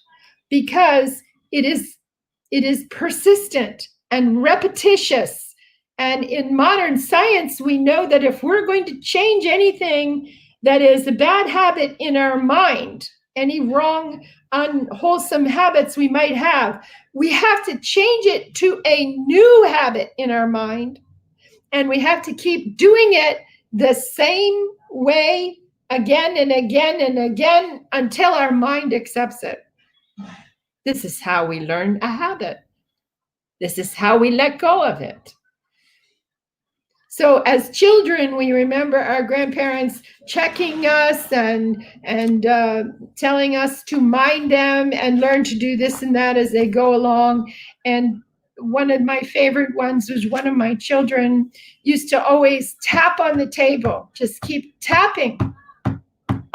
because it is persistent and repetitious. And in modern science, we know that if we're going to change anything that is a bad habit in our mind, any wrong, unwholesome habits we might have, we have to change it to a new habit in our mind. And we have to keep doing it the same way again and again and again until our mind accepts it. This is how we learn a habit. This is how we let go of it. So as children, we remember our grandparents checking us and telling us to mind them and learn to do this and that as they go along. And one of my favorite ones was one of my children used to always tap on the table, just keep tapping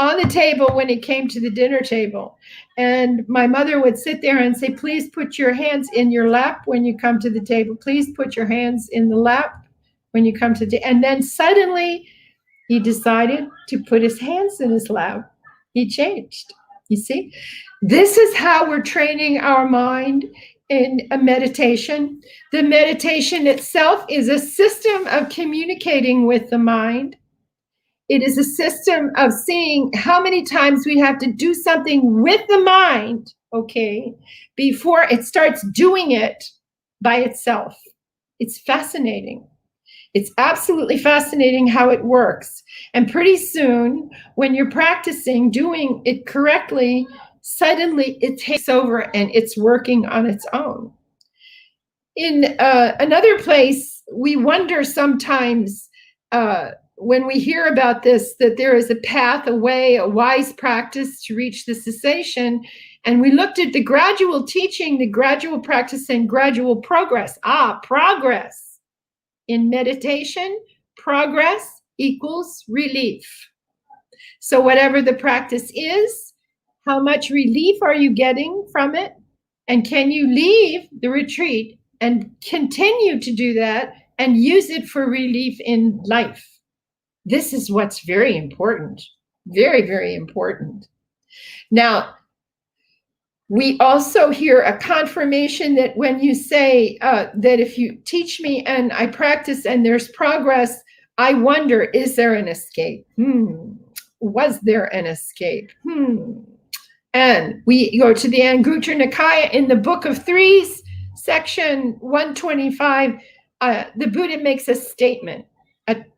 on the table when it came to the dinner table. And my mother would sit there and say, please put your hands in your lap when you come to the table. Please put your hands in the lap when you come to the table. And then suddenly he decided to put his hands in his lap. He changed. You see, this is how we're training our mind in a meditation. The meditation itself is a system of communicating with the mind. It is a system of seeing how many times we have to do something with the mind, okay, before it starts doing it by itself. It's fascinating. It's absolutely fascinating how it works. And pretty soon, when you're practicing doing it correctly, suddenly it takes over and it's working on its own. In another place, we wonder sometimes, when we hear about this, that there is a path, a way, a wise practice to reach the cessation. And we looked at the gradual teaching, the gradual practice, and gradual progress. Progress. In meditation, progress equals relief. So whatever the practice is, how much relief are you getting from it? And can you leave the retreat and continue to do that and use it for relief in life? This is what's very important, very, very important. Now, we also hear a confirmation that when you say that if you teach me and I practice and there's progress, I wonder, is there an escape? Was there an escape? And we go to the Anguttara Nikaya in the Book of Threes, section 125. The Buddha makes a statement.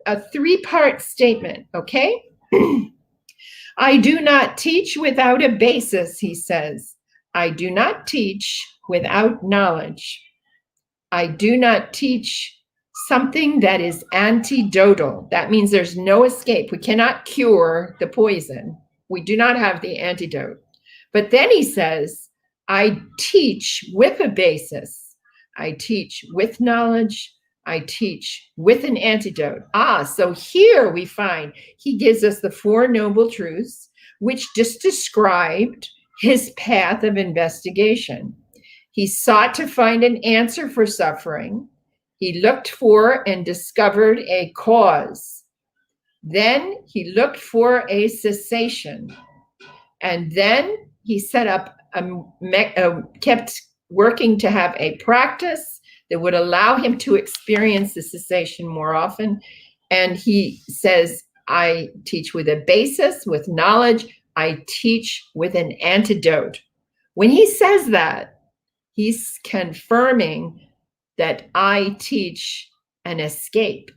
A three-part statement, okay? I do not teach without a basis, he says. I do not teach without knowledge. I do not teach something that is antidotal. That means there's no escape. We cannot cure the poison. We do not have the antidote. But then he says, I teach with a basis. I teach with knowledge. I teach with an antidote. So here we find he gives us the Four Noble Truths, which just described his path of investigation. He sought to find an answer for suffering. He looked for and discovered a cause. Then he looked for a cessation. And then he set up, kept working to have a practice that would allow him to experience the cessation more often. And he says, I teach with a basis, with knowledge. I teach with an antidote. When he says that, he's confirming that I teach an escape.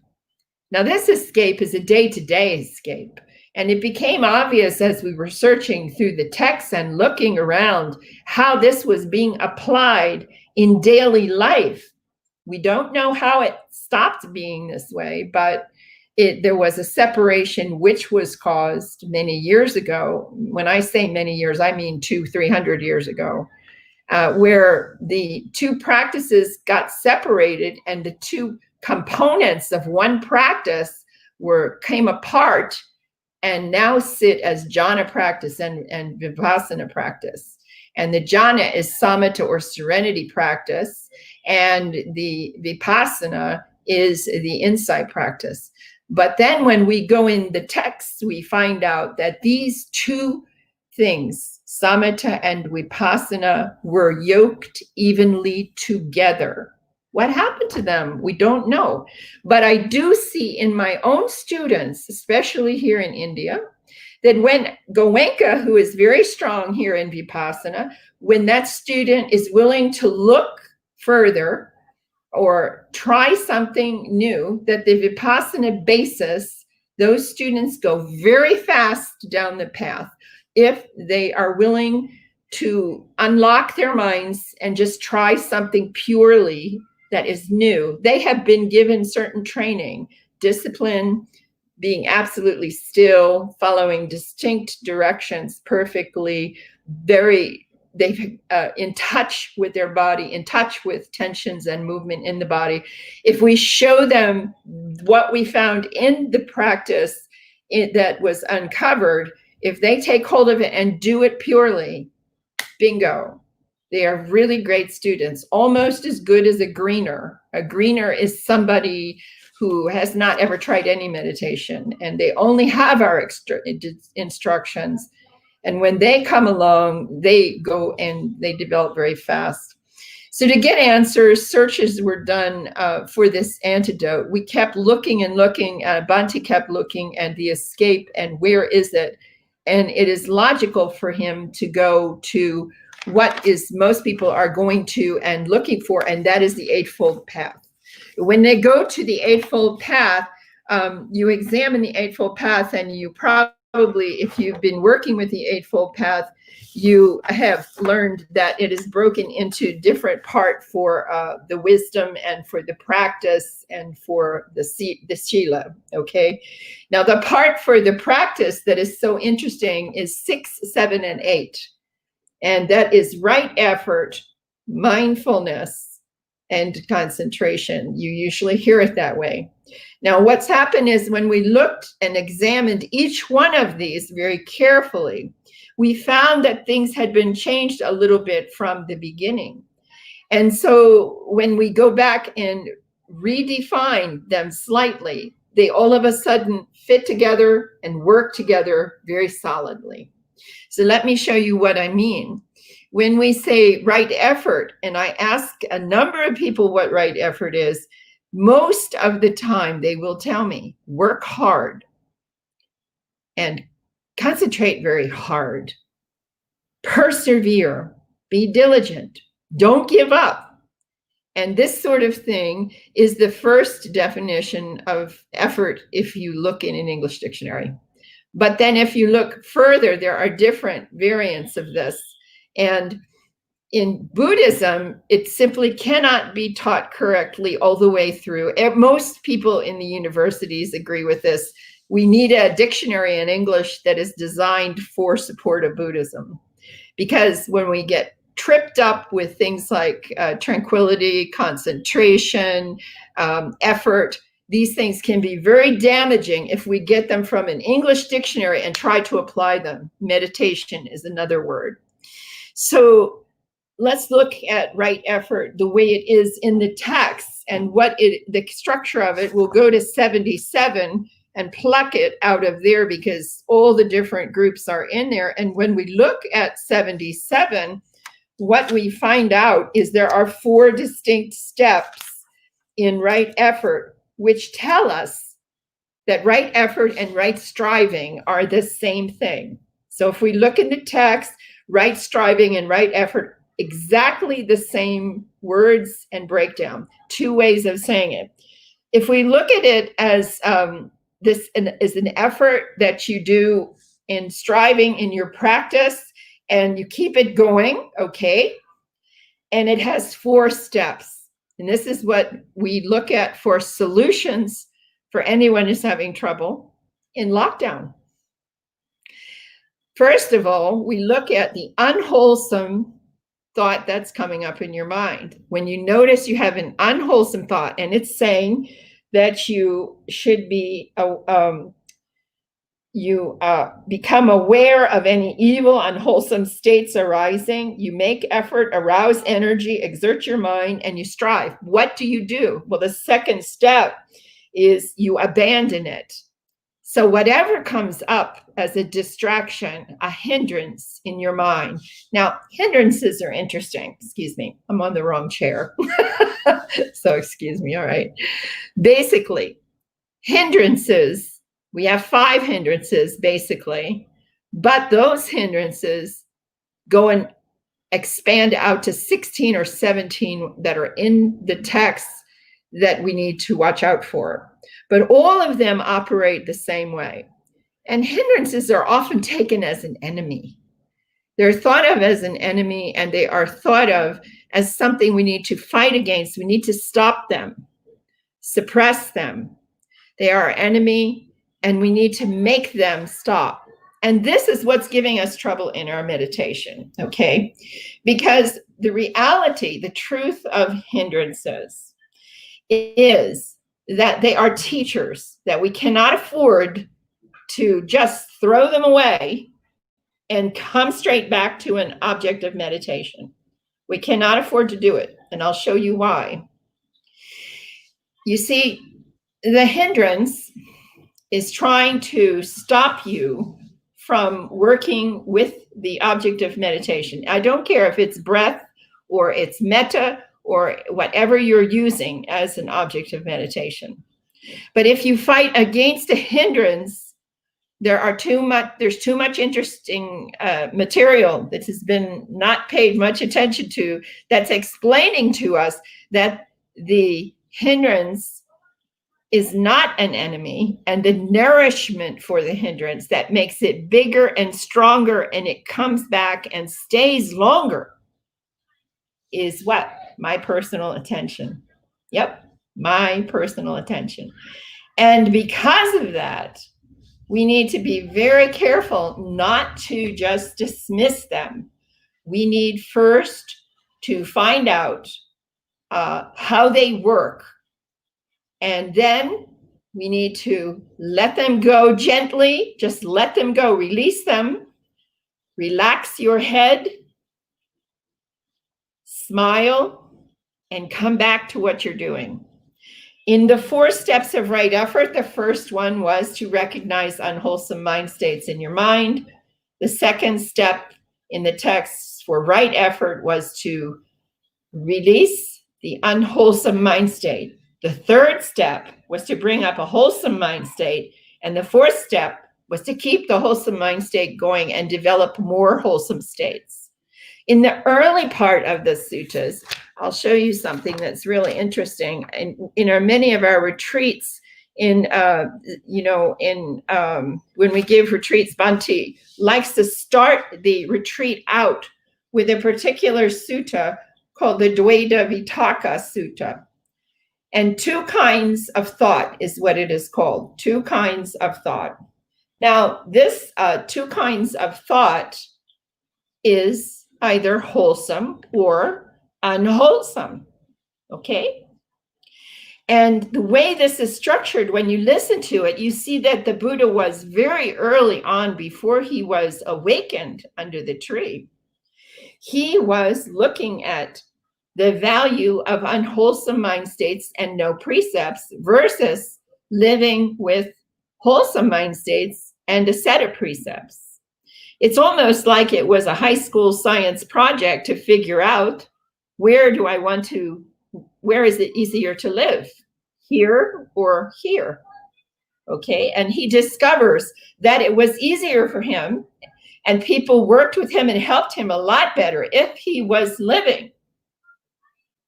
Now, this escape is a day-to-day escape. And it became obvious as we were searching through the texts and looking around how this was being applied in daily life. We don't know how it stopped being this way, but there was a separation which was caused many years ago. When I say many years, I mean 200-300 years ago. where the two practices got separated and the two components of one practice came apart and now sit as jhana practice and vipassana practice. And the jhana is samatha or serenity practice, and the vipassana is the insight practice. But then when we go in the text, we find out that these two things, samatha and vipassana, were yoked evenly together. What happened to them? We don't know. But I do see in my own students, especially here in India, that when Goenka, who is very strong here in Vipassana, when that student is willing to look further or try something new, that the Vipassana basis, those students go very fast down the path if they are willing to unlock their minds and just try something purely that is new. They have been given certain training, discipline, being absolutely still, following distinct directions perfectly, they've in touch with their body, in touch with tensions and movement in the body. If we show them what we found in the practice that was uncovered, if they take hold of it and do it purely, bingo. They are really great students, almost as good as a greener. A greener is somebody who has not ever tried any meditation, and they only have our instructions. And when they come along, they go and they develop very fast. So to get answers, searches were done for this antidote. We kept looking and looking, Bhante kept looking at the escape and where is it? And it is logical for him to go to what is most people are going to and looking for, and that is the Eightfold Path. When they go to the Eightfold Path, you examine the Eightfold Path, and you probably, if you've been working with the Eightfold Path, you have learned that it is broken into different parts for the wisdom and for the practice and for the Sila, okay? Now, the part for the practice that is so interesting is 6, 7, and 8. And that is right effort, mindfulness, and concentration. You usually hear it that way. Now, what's happened is when we looked and examined each one of these very carefully, we found that things had been changed a little bit from the beginning. And so when we go back and redefine them slightly, they all of a sudden fit together and work together very solidly. So let me show you what I mean. When we say right effort, and I ask a number of people what right effort is, most of the time they will tell me, work hard and concentrate very hard, persevere, be diligent, don't give up. And this sort of thing is the first definition of effort if you look in an English dictionary. But then if you look further, there are different variants of this. And in Buddhism, it simply cannot be taught correctly all the way through. Most people in the universities agree with this. We need a dictionary in English that is designed for support of Buddhism. Because when we get tripped up with things like tranquility, concentration, effort, these things can be very damaging if we get them from an English dictionary and try to apply them. Meditation is another word. So let's look at right effort the way it is in the text and what the structure of it. We'll go to 77 and pluck it out of there because all the different groups are in there. And when we look at 77, what we find out is there are 4 distinct steps in right effort, which tell us that right effort and right striving are the same thing. So if we look in the text, right striving and right effort, exactly the same words and breakdown, 2 ways of saying it. If we look at it as this is an effort that you do in striving in your practice and you keep it going, okay? And it has 4 steps. And this is what we look at for solutions for anyone who's having trouble in lockdown. First of all, we look at the unwholesome thought that's coming up in your mind. When you notice you have an unwholesome thought and it's saying that you should be become aware of any evil, unwholesome states arising. You make effort, arouse energy, exert your mind, and you strive. What do? Well, the second step is you abandon it. So whatever comes up as a distraction, a hindrance in your mind. Now, hindrances are interesting. Excuse me, I'm on the wrong chair. So excuse me, all right. Basically, hindrances, we have 5 hindrances basically, but those hindrances go and expand out to 16 or 17 that are in the text that we need to watch out for. But all of them operate the same way. And hindrances are often taken as an enemy. They're thought of as an enemy, and they are thought of as something we need to fight against. We need to stop them, suppress them. They are our enemy, and we need to make them stop. And this is what's giving us trouble in our meditation, okay? Because the reality, the truth of hindrances is that they are teachers, that we cannot afford to just throw them away and come straight back to an object of meditation. We cannot afford to do it, and I'll show you why. You see, the hindrance is trying to stop you from working with the object of meditation. I don't care if it's breath or it's metta or whatever you're using as an object of meditation. But if you fight against a hindrance, there's too much interesting material that has been not paid much attention to, that's explaining to us that the hindrance is not an enemy, and the nourishment for the hindrance that makes it bigger and stronger and it comes back and stays longer is what? My personal attention. Yep, my personal attention. And because of that, we need to be very careful not to just dismiss them. We need first to find out how they work. And then we need to let them go gently. Just let them go. Release them. Relax your head. Smile. And come back to what you're doing. In the 4 steps of right effort, the first one was to recognize unwholesome mind states in your mind. The second step in the text for right effort was to release the unwholesome mind state. The third step was to bring up a wholesome mind state. And the 4th step was to keep the wholesome mind state going and develop more wholesome states. In the early part of the suttas, I'll show you something that's really interesting. In many of our retreats, when we give retreats, Bhante likes to start the retreat out with a particular sutta called the Dvaita Vitaka Sutta. And 2 kinds of thought is what it is called, 2 kinds of thought. Now, this 2 kinds of thought is either wholesome or unwholesome, okay? And the way this is structured, when you listen to it, you see that the Buddha was very early on, before he was awakened under the tree. He was looking at the value of unwholesome mind states and no precepts versus living with wholesome mind states and a set of precepts. It's almost like it was a high school science project to figure out, where is it easier to live, here or here? Okay, and he discovers that it was easier for him, and people worked with him and helped him a lot better if he was living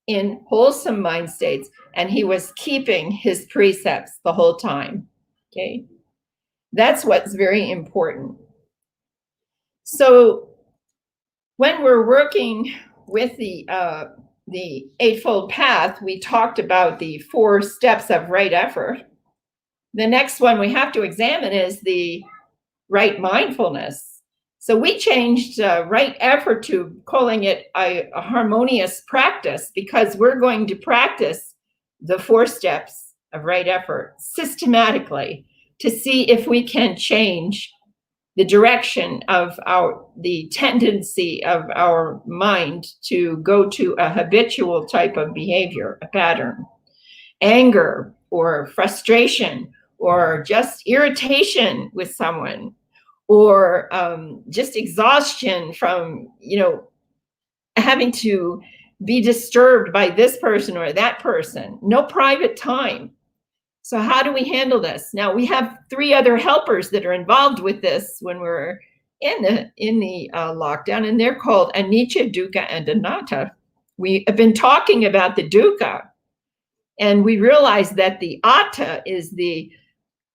in wholesome mind states and he was keeping his precepts the whole time. Okay, that's what's very important. So when we're working with the Eightfold Path, we talked about the 4 steps of right effort. The next one we have to examine is the right mindfulness. So we changed right effort to calling it a harmonious practice, because we're going to practice the 4 steps of right effort systematically to see if we can change the direction of the tendency of our mind to go to a habitual type of behavior, a pattern, anger or frustration or just irritation with someone, or just exhaustion from, having to be disturbed by this person or that person. No private time. So how do we handle this? Now we have 3 other helpers that are involved with this when we're in the lockdown, and they're called anicca, dukkha, and anatta. We have been talking about the dukkha, and we realize that the atta is the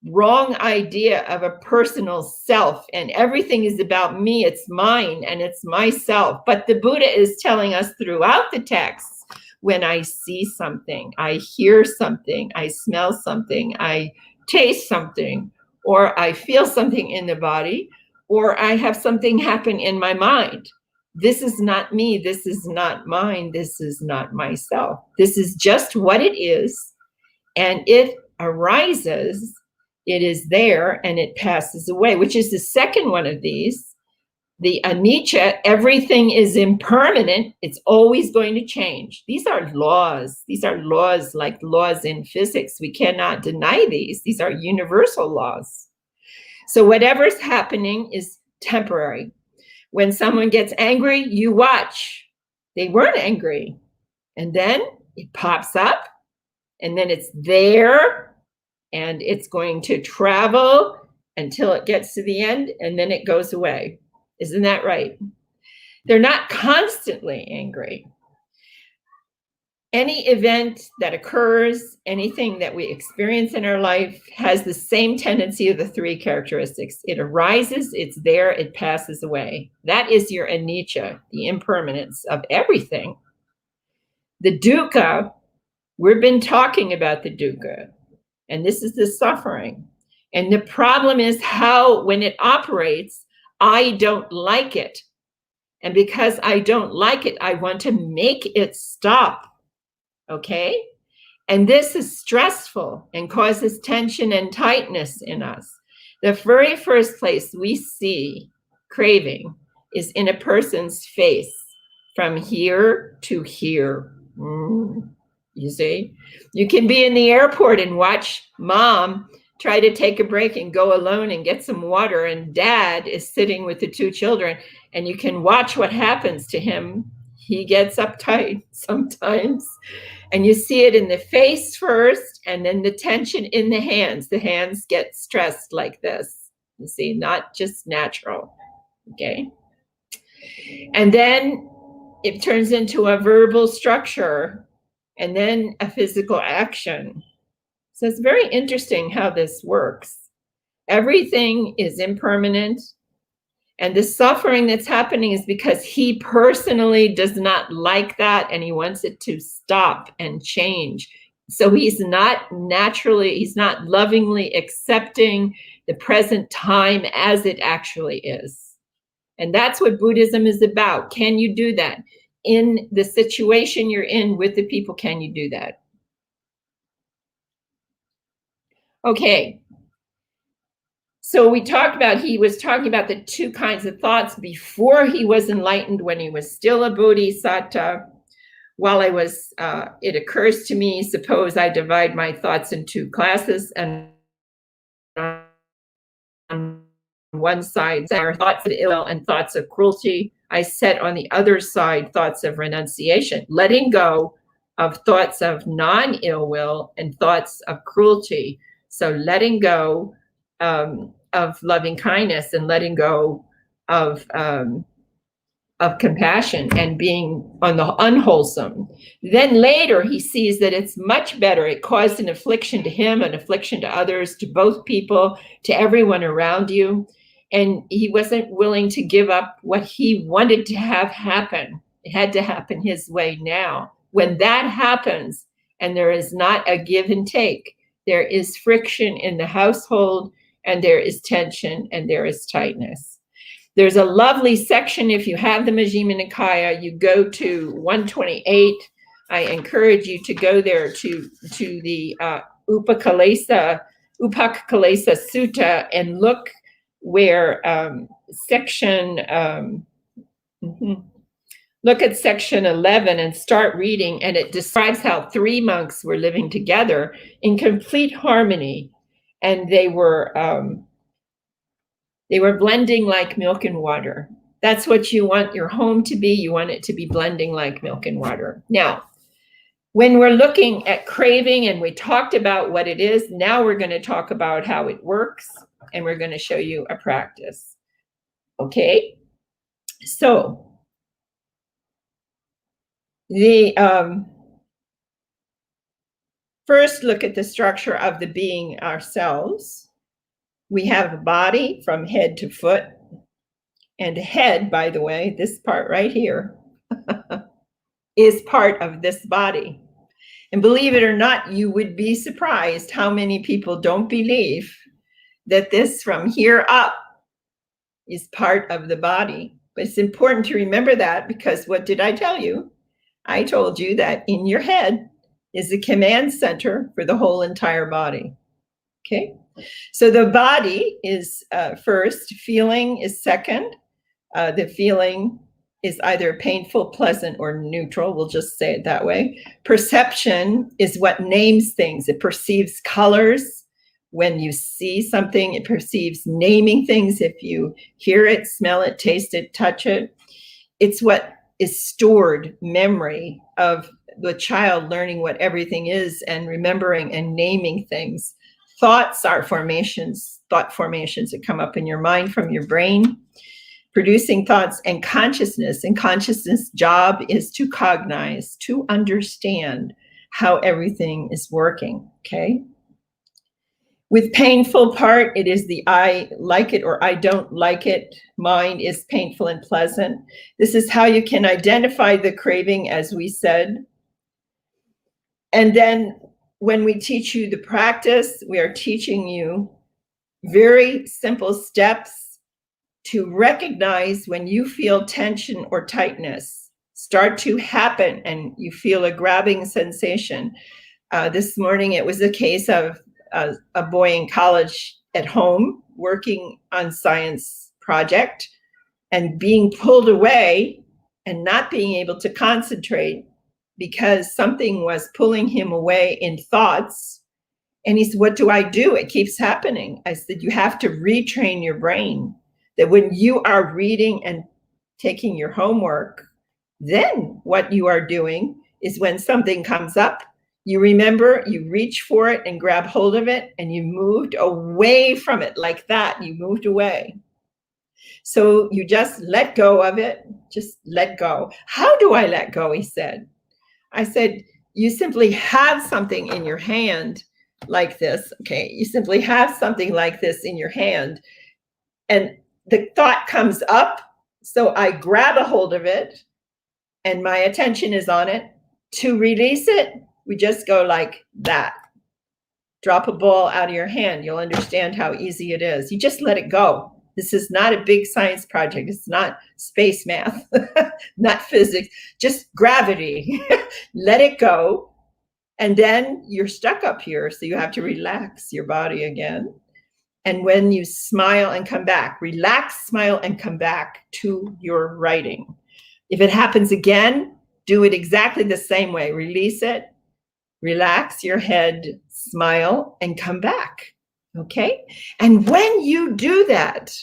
wrong idea of a personal self, and everything is about me, it's mine, and it's myself. But the Buddha is telling us throughout the texts, when I see something, I hear something, I smell something, I taste something, or I feel something in the body, or I have something happen in my mind, this is not me, this is not mine, this is not myself. This is just what it is, and it arises, it is there, and it passes away, which is the second one of these. The anicca, everything is impermanent. It's always going to change. These are laws. These are laws like laws in physics. We cannot deny these. These are universal laws. So whatever's happening is temporary. When someone gets angry, you watch. They weren't angry. And then it pops up, and then it's there, and it's going to travel until it gets to the end, and then it goes away. Isn't that right? They're not constantly angry. Any event that occurs, anything that we experience in our life, has the same tendency of the 3 characteristics. It arises, it's there, it passes away. That is your anicca, the impermanence of everything. The dukkha, we've been talking about the dukkha, and this is the suffering. And the problem is how, when it operates, I don't like it. And because I don't like it, I want to make it stop. Okay? And this is stressful and causes tension and tightness in us. The very first place we see craving is in a person's face, from here to here. You see? You can be in the airport and watch mom try to take a break and go alone and get some water, and dad is sitting with the 2 children, and you can watch what happens to him. He gets uptight sometimes, and you see it in the face first, and then the tension in the hands. The hands get stressed like this, you see, not just natural. Okay? And then it turns into a verbal structure, and then a physical action. So it's very interesting how this works. Everything is impermanent, and the suffering that's happening is because he personally does not like that, and he wants it to stop and change. So he's not lovingly accepting the present time as it actually is. And that's what Buddhism is about. Can you do that? In the situation you're in with the people, can you do that? Okay, so he was talking about the 2 kinds of thoughts before he was enlightened, when he was still a bodhisattva. While it occurs to me, suppose I divide my thoughts in 2 classes, and on one side are thoughts of ill will and thoughts of cruelty. I set on the other side thoughts of renunciation, letting go of thoughts of non-ill will and thoughts of cruelty. So letting go of loving kindness, and letting go of compassion, and being on the unwholesome. Then later he sees that it's much better. It caused an affliction to him, an affliction to others, to both people, to everyone around you. And he wasn't willing to give up what he wanted to have happen. It had to happen his way now. When that happens, and there is not a give and take, there is friction in the household, and there is tension, and there is tightness. There's a lovely section, if you have the Majjhima Nikaya, you go to 128. I encourage you to go there to the Upakalesa Sutta and look where look at section 11 and start reading, and it describes how 3 monks were living together in complete harmony, and they were blending like milk and water. That's what you want your home to be. You want it to be blending like milk and water. Now, when we're looking at craving, and we talked about what it is, now we're going to talk about how it works, and we're going to show you a practice. Okay? So, the first look at the structure of the being ourselves. We have a body from head to foot, and head, by the way, this part right here, is part of this body. And believe it or not, you would be surprised how many people don't believe that this from here up is part of the body. But it's important to remember that, because what did I tell you? I told you that in your head is the command center for the whole entire body. Okay? So the body is first, feeling is second. The feeling is either painful, pleasant, or neutral. We'll just say it that way. Perception is what names things. It perceives colors. When you see something, it perceives naming things. If you hear it, smell it, taste it, touch it. It's what is stored memory of the child learning what everything is and remembering and naming things. Thoughts are formations, thought formations that come up in your mind from your brain, producing thoughts. And consciousness job is to cognize, to understand how everything is working, okay? With painful part, it is the I like it or I don't like it. Mind is painful and pleasant. This is how you can identify the craving, as we said. And then when we teach you the practice, we are teaching you very simple steps to recognize when you feel tension or tightness start to happen and you feel a grabbing sensation. This morning, it was a case of a boy in college at home working on science project and being pulled away and not being able to concentrate because something was pulling him away in thoughts. And he said, what do I do? It keeps happening. I said, you have to retrain your brain that when you are reading and taking your homework, then what you are doing is when something comes up, you remember, you reach for it and grab hold of it, and you moved away from it like that. You moved away. So you just let go of it. Just let go. How do I let go? He said. I said, you simply have something in your hand like this. Okay. You simply have something like this in your hand. And the thought comes up. So I grab a hold of it and my attention is on it. To release it, we just go like that. Drop a ball out of your hand. You'll understand how easy it is. You just let it go. This is not a big science project. It's not space math, not physics, just gravity. Let it go. And then you're stuck up here. So you have to relax your body again. And when you smile and come back, relax, smile, and come back to your writing. If it happens again, do it exactly the same way. Release it, relax your head, smile, and come back. Okay? And when you do that,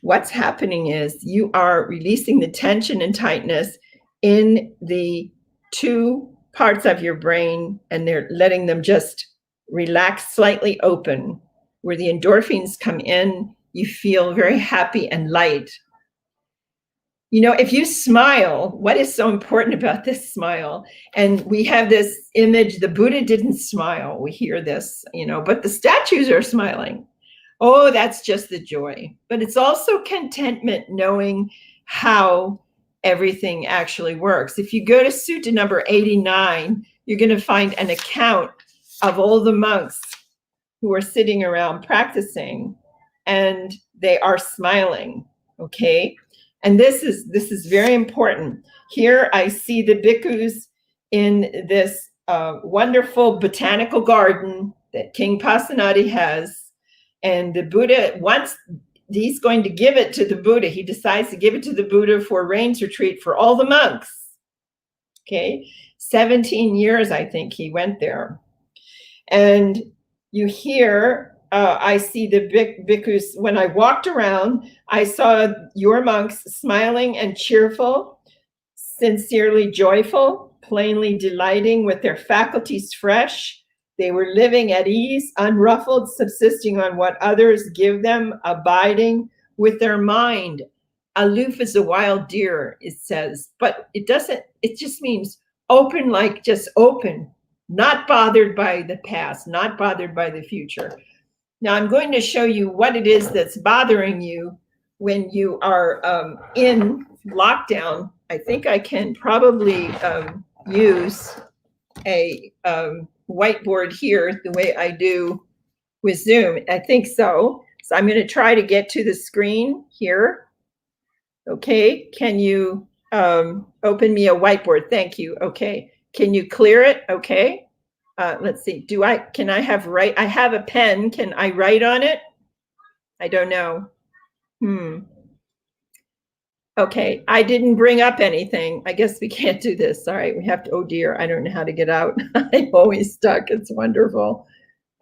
what's happening is you are releasing the tension and tightness in the two parts of your brain, and they're letting them just relax, slightly open. Where the endorphins come in, you feel very happy and light. You know, if you smile, what is so important about this smile? And we have this image, the Buddha didn't smile. We hear this, you know, but the statues are smiling. Oh, that's just the joy. But it's also contentment knowing how everything actually works. If you go to Sutta number 89, you're going to find an account of all the monks who are sitting around practicing. and they are smiling, okay? And this is very important. Here I see the bhikkhus in this wonderful botanical garden that King Pasenadi has, and the Buddha, once he's going to give it to the Buddha, he decides to give it to the Buddha for a rains retreat for all the monks, okay? 17 years, I think he went there. And you hear, I see the bhikkhus, when I walked around, I saw your monks smiling and cheerful, sincerely joyful, plainly delighting with their faculties fresh. They were living at ease, unruffled, subsisting on what others give them, abiding with their mind. Aloof as a wild deer, it says, but it doesn't, it just means open, like just open, not bothered by the past, not bothered by the future. Now I'm going to show you what it is that's bothering you when you are in lockdown. I think I can probably use a whiteboard here the way I do with Zoom. I think so. So I'm going to try to get to the screen here. Okay, can you open me a whiteboard? Thank you. Okay, can you clear it? Okay, let's see. Can I have a pen. Can I write on it? I don't know. Okay, I didn't bring up anything. I guess we can't do this. All right, we have to, oh dear, I don't know how to get out. I'm always stuck. It's wonderful.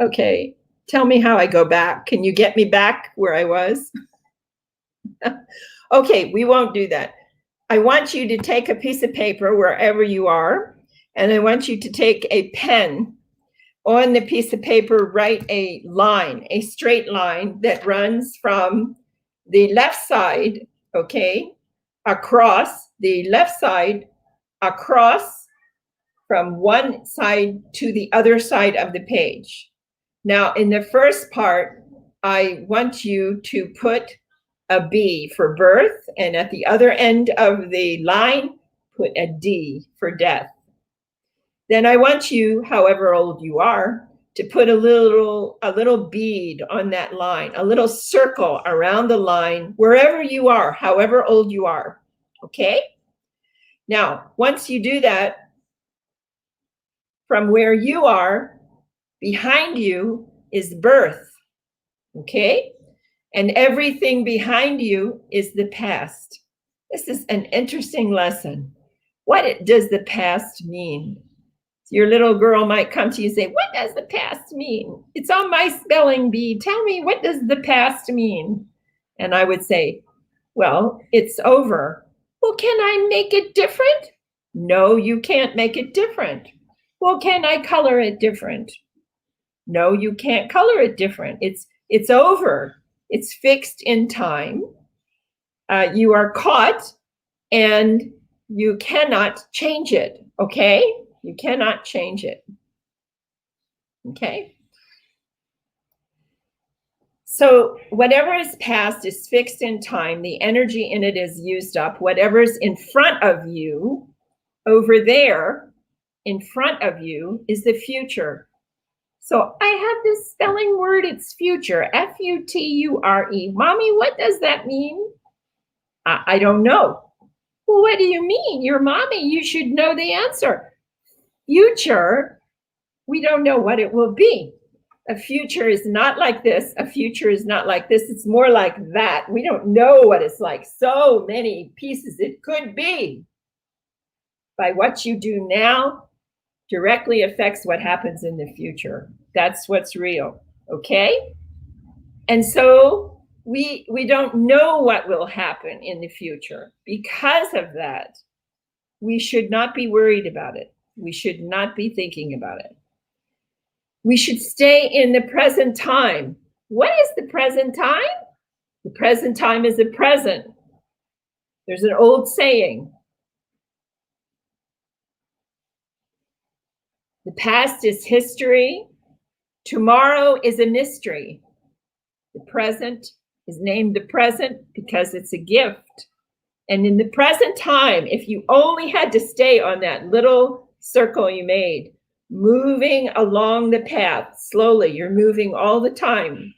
Okay, tell me how I go back. Can you get me back where I was? Okay, we won't do that. I want you to take a piece of paper wherever you are, and I want you to take a pen. On the piece of paper, write a line, a straight line that runs from the left side, okay, across the left side, across from one side to the other side of the page. Now, in the first part, I want you to put a B for birth, and at the other end of the line, put a D for death. Then I want you, however old you are, to put a little bead on that line, a little circle around the line, wherever you are, however old you are, okay? Now, once you do that, from where you are, behind you is birth, okay? And everything behind you is the past. This is an interesting lesson. What does the past mean? Your little girl might come to you and say, what does the past mean? It's on my spelling bee. Tell me, what does the past mean? And I would say, well, it's over. Well, can I make it different? No, you can't make it different. Well, can I color it different? No, you can't color it different. It's over. It's fixed in time. You are caught and you cannot change it, okay? You cannot change it, okay? So whatever is past is fixed in time. The energy in it is used up. Whatever's in front of you, over there, in front of you, is the future. So I have this spelling word, it's future, F-U-T-U-R-E. Mommy, what does that mean? I don't know. Well, what do you mean? You're mommy, you should know the answer. Future, we don't know what it will be. A future is not like this. A future is not like this. It's more like that. We don't know what it's like. So many pieces it could be. By what you do now directly affects what happens in the future. That's what's real, okay? And so we don't know what will happen in the future. Because of that, we should not be worried about it. We should not be thinking about it. We should stay in the present time. What is the present time? The present time is the present. There's an old saying. The past is history. Tomorrow is a mystery. The present is named the present because it's a gift. And in the present time, if you only had to stay on that little circle you made, moving along the path slowly, you're moving all the time.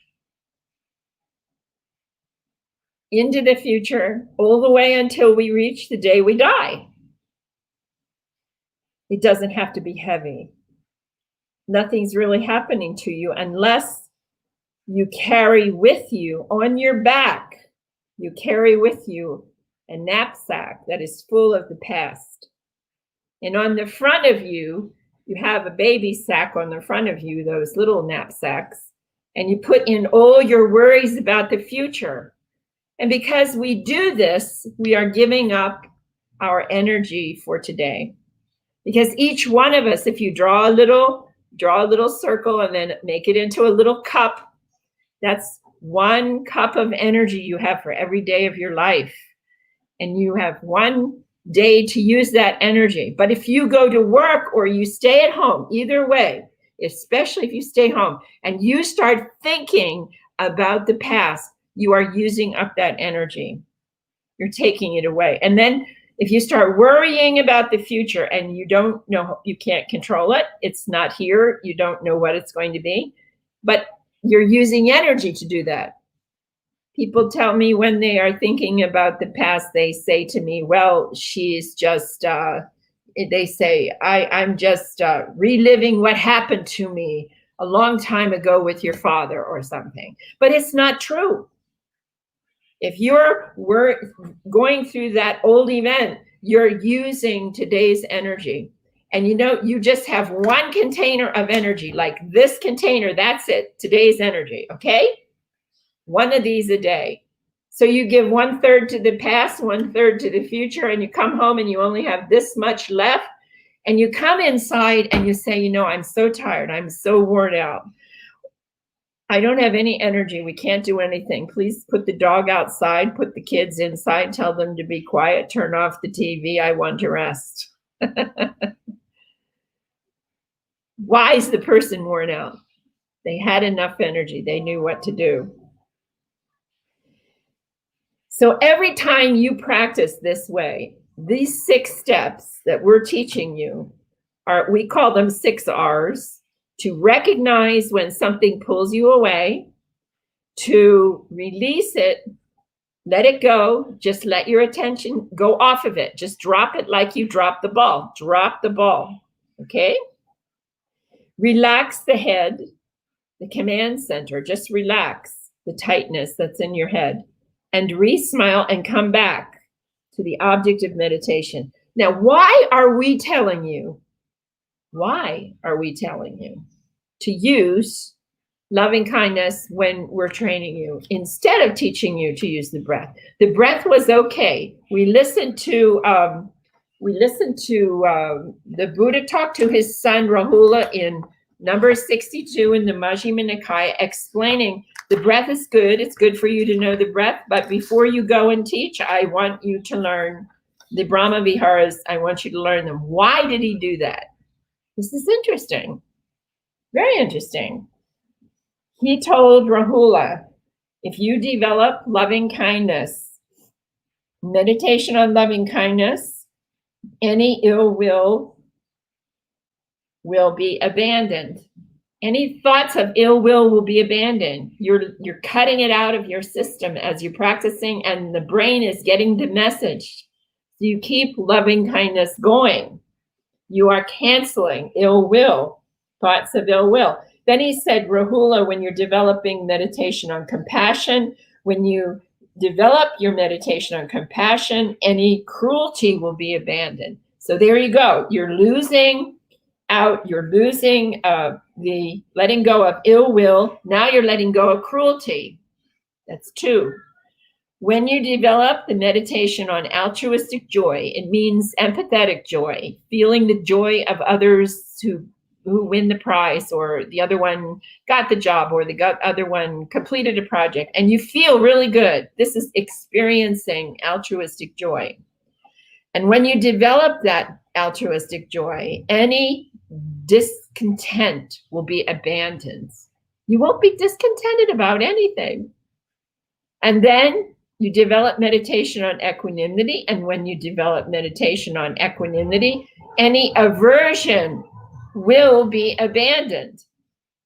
into the future, all the way until we reach the day we die. It doesn't have to be heavy. Nothing's really happening to you unless you carry with you on your back, you carry with you a knapsack that is full of the past. And on the front of you, you have a baby sack on the front of you, those little knapsacks, and you put in all your worries about the future. And because we do this, we are giving up our energy for today. Because each one of us, if you draw a little circle and then make it into a little cup, that's 1 cup of energy you have for every day of your life. And you have 1 day to use that energy. But if you go to work or you stay at home, either way, especially if you stay home and you start thinking about the past, you are using up that energy. You're taking it away. And then if you start worrying about the future and you don't know, you can't control it, it's not here, you don't know what it's going to be, but you're using energy to do that. People tell me when they are thinking about the past, they say to me, well, she's just, they say, I'm just reliving what happened to me a long time ago with your father or something. But it's not true. If you're going through that old event, you're using today's energy. And you just have 1 container of energy, like this container, that's it, today's energy, okay? 1 of these a day. So you give 1/3 to the past, 1/3 to the future, and you come home and you only have this much left. And you come inside and you say, I'm so tired, I'm so worn out. I don't have any energy. We can't do anything. Please put the dog outside, put the kids inside, tell them to be quiet, turn off the TV. I want to rest. Why is the person worn out? They had enough energy. They knew what to do. So every time you practice this way, these 6 steps that we're teaching you we call them 6 R's. To recognize when something pulls you away, to release it, let it go, just let your attention go off of it. Just drop it like you drop the ball. Drop the ball, okay? Relax the head, the command center. Just relax the tightness that's in your head. And re-smile and come back to the object of meditation. Now, why are we telling you? Why are we telling you to use loving kindness when we're training you instead of teaching you to use the breath? The breath was okay. We listened to the Buddha talk to his son Rahula in number 62 in the Majjhima Nikaya, explaining the breath is good. It's good for you to know the breath, but before you go and teach, I want you to learn the Brahma Viharas. I want you to learn them. Why did he do that? This is interesting. Very interesting. He told Rahula, if you develop loving kindness, meditation on loving kindness, any ill will be abandoned. Any thoughts of ill will be abandoned. You're cutting it out of your system as you're practicing, and the brain is getting the message. So you keep loving kindness going. You are canceling ill will, thoughts of ill will. Then he said, Rahula, when you're developing meditation on compassion, when you develop your meditation on compassion, any cruelty will be abandoned. So there you go. You're losing the letting go of ill will. Now you're letting go of cruelty. That's 2. When you develop the meditation on altruistic joy, it means empathetic joy, feeling the joy of others who win the prize, or the other one got the job, or the other one completed a project, and you feel really good. This is experiencing altruistic joy. And when you develop that altruistic joy, any discontent will be abandoned. You won't be discontented about anything. And then you develop meditation on equanimity. And when you develop meditation on equanimity, any aversion will be abandoned.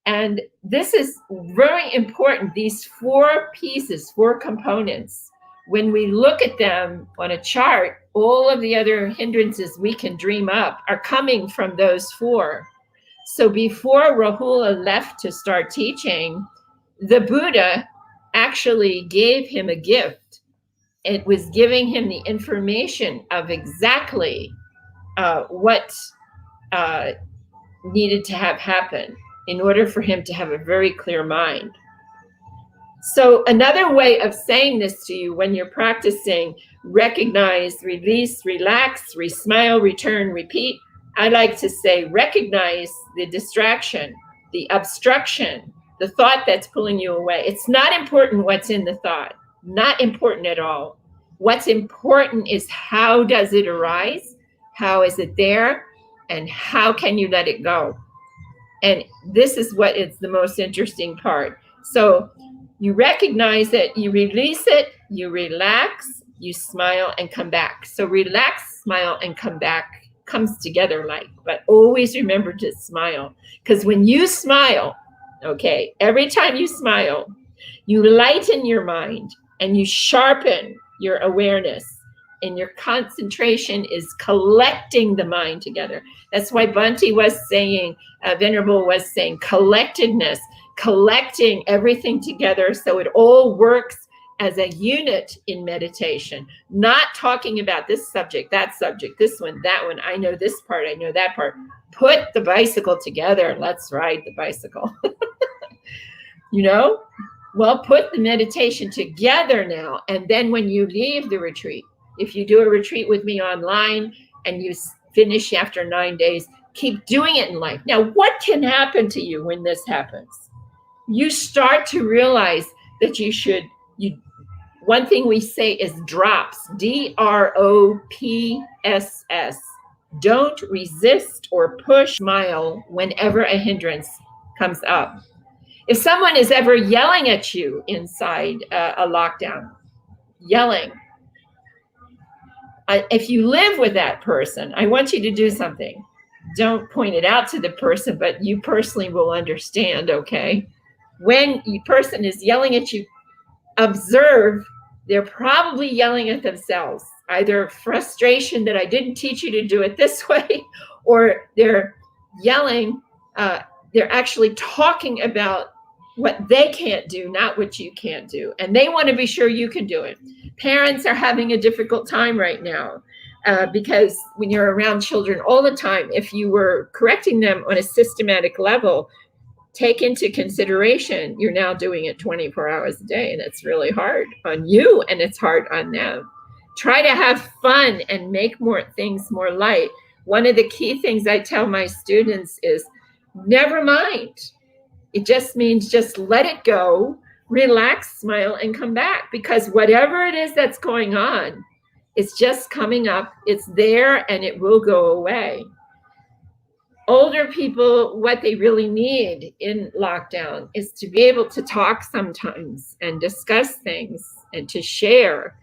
And this is very important. These 4 pieces, 4 components when we look at them on a chart, all of the other hindrances we can dream up are coming from those four. So before Rahula left to start teaching, the Buddha actually gave him a gift. It was giving him the information of exactly what needed to have happen in order for him to have a very clear mind. So another way of saying this to you when you're practicing recognize, release, relax, smile, return, repeat, I like to say recognize the distraction, the obstruction, the thought that's pulling you away. It's not important what's in the thought, not important at all. What's important is how does it arise? How is it there? And how can you let it go? And this is what is the most interesting part. So you recognize it, you release it, you relax, you smile and come back. So relax, smile, and come back comes together like, but always remember to smile. Because when you smile, okay, every time you smile, you lighten your mind and you sharpen your awareness. And your concentration is collecting the mind together. That's why Bhante was saying, Venerable was saying, collectedness, collecting everything together so it all works as a unit in meditation. Not talking about this subject, this one, that one. I know this part, I know that part. Put the bicycle together. Let's ride the bicycle. You know? Well, put the meditation together now. And then when you leave the retreat, if you do a retreat with me online and you finish after 9 days, keep doing it in life. Now, what can happen to you when this happens? You start to realize that one thing we say is drops, DROPSS. Don't resist or push, smile whenever a hindrance comes up. If someone is ever yelling at you inside a lockdown, yelling, if you live with that person, I want you to do something. Don't point it out to the person, but you personally will understand, okay? When the person is yelling at you, observe, they're probably yelling at themselves. Either frustration that I didn't teach you to do it this way, or they're yelling, they're actually talking about what they can't do, not what you can't do. And they want to be sure you can do it. Parents are having a difficult time right now because when you're around children all the time, if you were correcting them on a systematic level, take into consideration you're now doing it 24 hours a day, and it's really hard on you and it's hard on them. Try to have fun and make more things more light. One of the key things I tell my students is never mind. It just means just let it go, relax, smile, and come back, because whatever it is that's going on, it's just coming up, it's there, and it will go away. Older people, what they really need in lockdown is to be able to talk sometimes and discuss things and to share.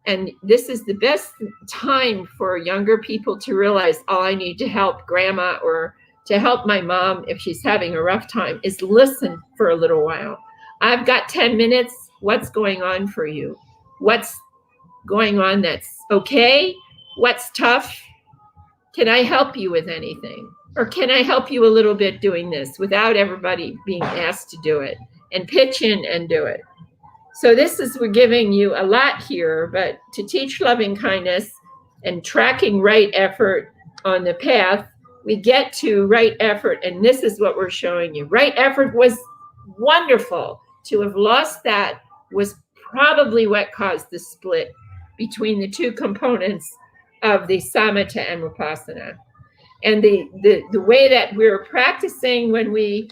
And this is the best time for younger people to realize, oh, I need to help grandma or to help my mom if she's having a rough time, is listen for a little while. I've got 10 minutes. What's going on for you? What's going on that's okay? What's tough? Can I help you with anything? Or can I help you a little bit doing this without everybody being asked to do it? And pitch in and do it. So we're giving you a lot here, but to teach loving kindness and tracking right effort on the path, we get to right effort, and this is what we're showing you. Right effort was wonderful. To have lost that was probably what caused the split between the two components of the samatha and vipassana. And the way that we're practicing when we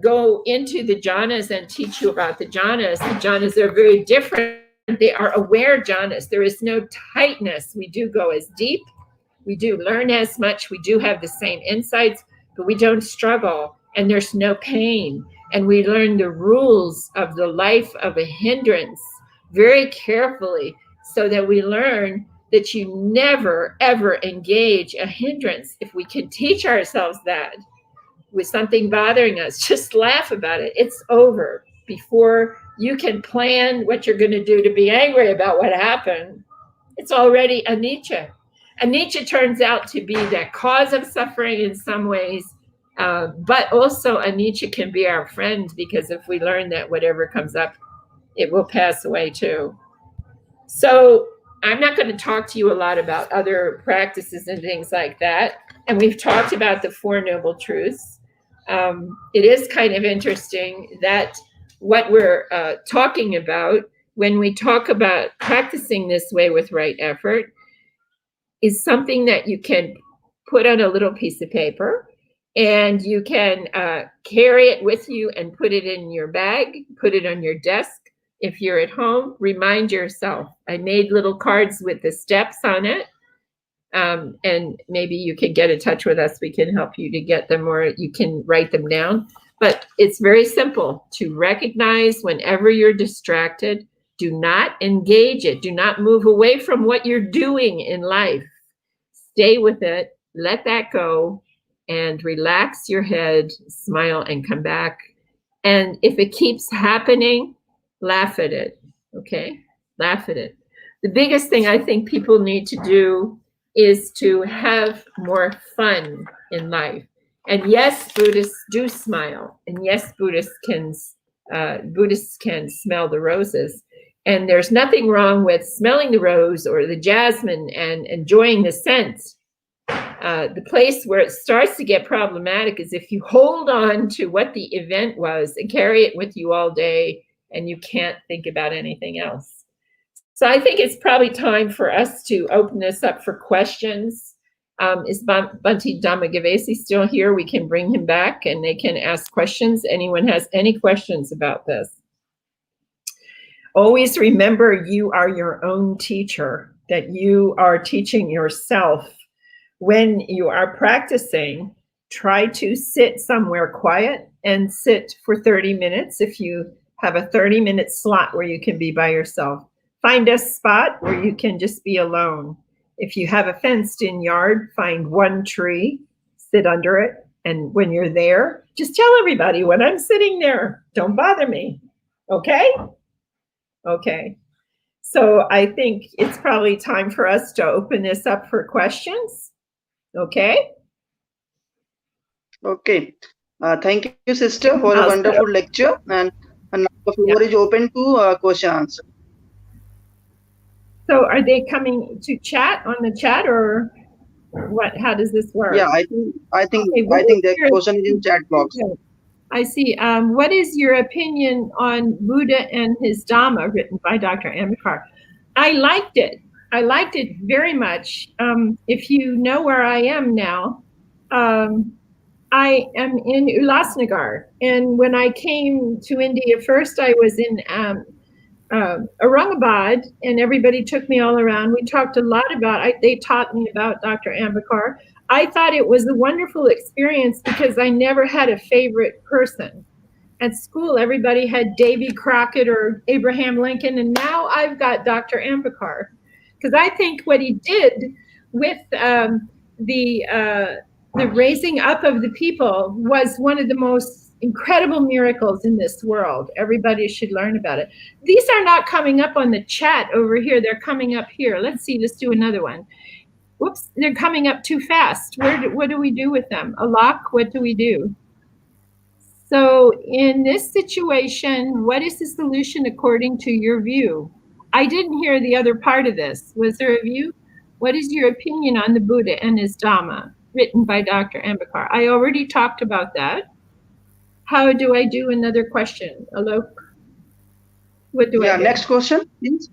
go into the jhanas and teach you about the jhanas are very different. They are aware jhanas. There is no tightness. We do go as deep. We do learn as much. We do have the same insights, but we don't struggle, and there's no pain. And we learn the rules of the life of a hindrance very carefully, so that we learn that you never, ever engage a hindrance. If we can teach ourselves that with something bothering us, just laugh about it. It's over. before you can plan what you're going to do to be angry about what happened, it's already anicca. Anicca turns out to be the cause of suffering in some ways, but also anicca can be our friend, because if we learn that whatever comes up, it will pass away too. So I'm not going to talk to you a lot about other practices and things like that. And we've talked about the Four Noble Truths. It is kind of interesting that what we're talking about when we talk about practicing this way with right effort is something that you can put on a little piece of paper, and you can carry it with you and put it in your bag, put it on your desk. If you're at home, remind yourself. I made little cards with the steps on it. And maybe you can get in touch with us. We can help you to get them, or you can write them down. But it's very simple to recognize whenever you're distracted. Do not engage it. Do not move away from what you're doing in life. Stay with it. Let that go and relax your head, smile, and come back. And if it keeps happening, laugh at it. Okay? Laugh at it. The biggest thing I think people need to do is to have more fun in life. And yes, Buddhists do smile. And yes, Buddhists can smell the roses. And there's nothing wrong with smelling the rose or the jasmine and enjoying the scent. The place where it starts to get problematic is if you hold on to what the event was and carry it with you all day, and you can't think about anything else. So I think it's probably time for us to open this up for questions. Is Bhante Dhammagavesi still here? We can bring him back and they can ask questions. Anyone has any questions about this? Always remember, you are your own teacher, that you are teaching yourself. When you are practicing, try to sit somewhere quiet and sit for 30 minutes. If you have a 30-minute slot where you can be by yourself, find a spot where you can just be alone. If you have a fenced-in yard, find one tree, sit under it, and when you're there, just tell everybody, when I'm sitting there, don't bother me, okay? Okay. So I think it's probably time for us to open this up for questions, okay? Okay. Thank you, sister, for a wonderful lecture. And now the floor is open to question answer. So are they coming to chat on the chat, or what? How does this work? Yeah, I think the question is in chat box. I see. What is your opinion on Buddha and his Dhamma, written by Dr. Ambedkar? I liked it. I liked it very much. If you know where I am now, I am in Ulhasnagar. And when I came to India first, I was in Aurangabad, and everybody took me all around. We talked a lot about, they taught me about Dr. Ambedkar. I thought it was a wonderful experience because I never had a favorite person. At school, everybody had Davy Crockett or Abraham Lincoln, and now I've got Dr. Ambedkar. Because I think what he did with the raising up of the people was one of the most incredible miracles in this world. Everybody should learn about it. These are not coming up on the chat over here. They're coming up here. Let's see. Let's do another one. Whoops, they're coming up too fast. What do we do with them? Alok, what do we do? So in this situation, what is the solution according to your view? I didn't hear the other part of this. Was there a view? What is your opinion on the Buddha and his Dhamma, written by Dr. Ambedkar? I already talked about that. How do I do another question? Alok, what do I do? Next question, please.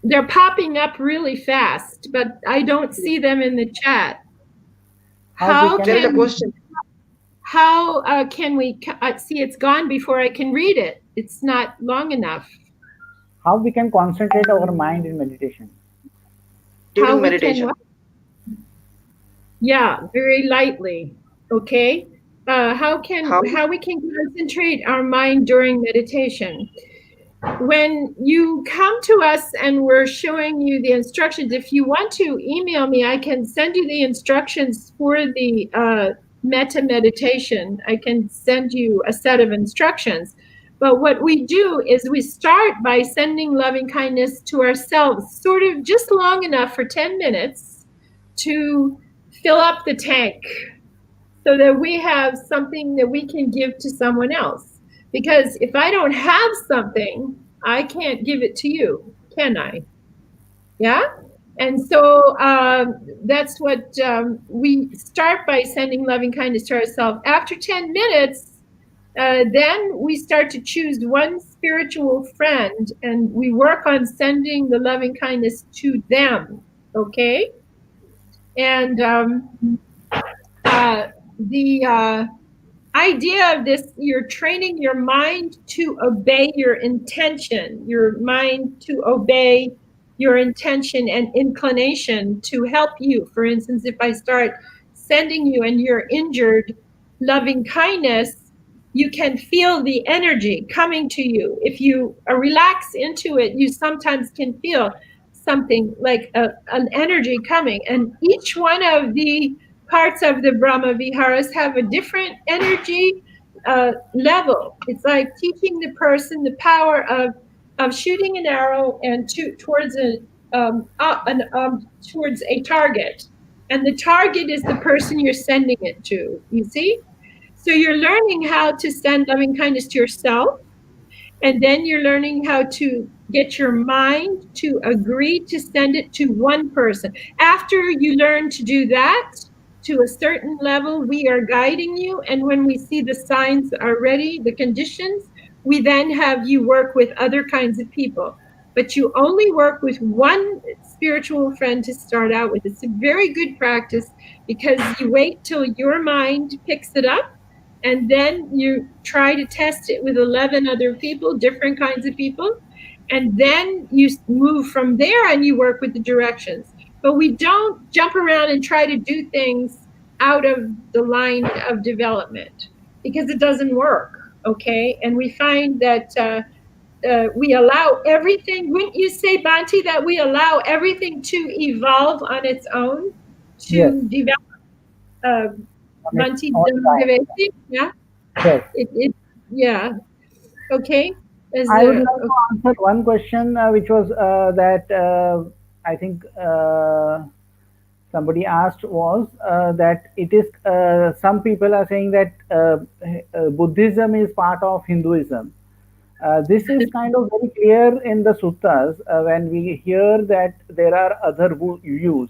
They're popping up really fast, but I don't see them in the chat. How can we see? It's gone before I can read it. It's not long enough. How we can concentrate our mind in meditation? During meditation. Yeah, very lightly. Okay. How we can concentrate our mind during meditation? When you come to us and we're showing you the instructions, if you want to email me, I can send you the instructions for the metta meditation. I can send you a set of instructions. But what we do is we start by sending loving kindness to ourselves, sort of just long enough for 10 minutes to fill up the tank so that we have something that we can give to someone else. Because if I don't have something, I can't give it to you, can I? Yeah? And so that's what we start by sending loving kindness to ourselves. After 10 minutes, then we start to choose one spiritual friend and we work on sending the loving kindness to them. Okay? And the idea of this, you're training your mind to obey your intention, your mind to obey your intention and inclination to help you. For instance, if I start sending you and you're injured, loving kindness, you can feel the energy coming to you. If you relax into it, you sometimes can feel something like an energy coming. And each one of the parts of the Brahma Viharas have a different energy level. It's like teaching the person the power of shooting an arrow and towards a target, and the target is the person you're sending it to. You see, so you're learning how to send loving kindness to yourself, and then you're learning how to get your mind to agree to send it to one person. After you learn to do that to a certain level, we are guiding you. And when we see the signs are ready, the conditions, we then have you work with other kinds of people. But you only work with one spiritual friend to start out with. It's a very good practice because you wait till your mind picks it up, and then you try to test it with 11 other people, different kinds of people, and then you move from there and you work with the directions. But we don't jump around and try to do things out of the line of development because it doesn't work. Okay, and we find that we allow everything. Wouldn't you say, Banti, that we allow everything to evolve on its own Yes, to develop? Uh, on its Banti own time. Dhammagavesi, yeah. Yes. It yeah. Okay. As I would a like to answer one question, which was that I think somebody asked was that it is some people are saying that Buddhism is part of Hinduism. This is kind of very clear in the suttas when we hear that there are other views.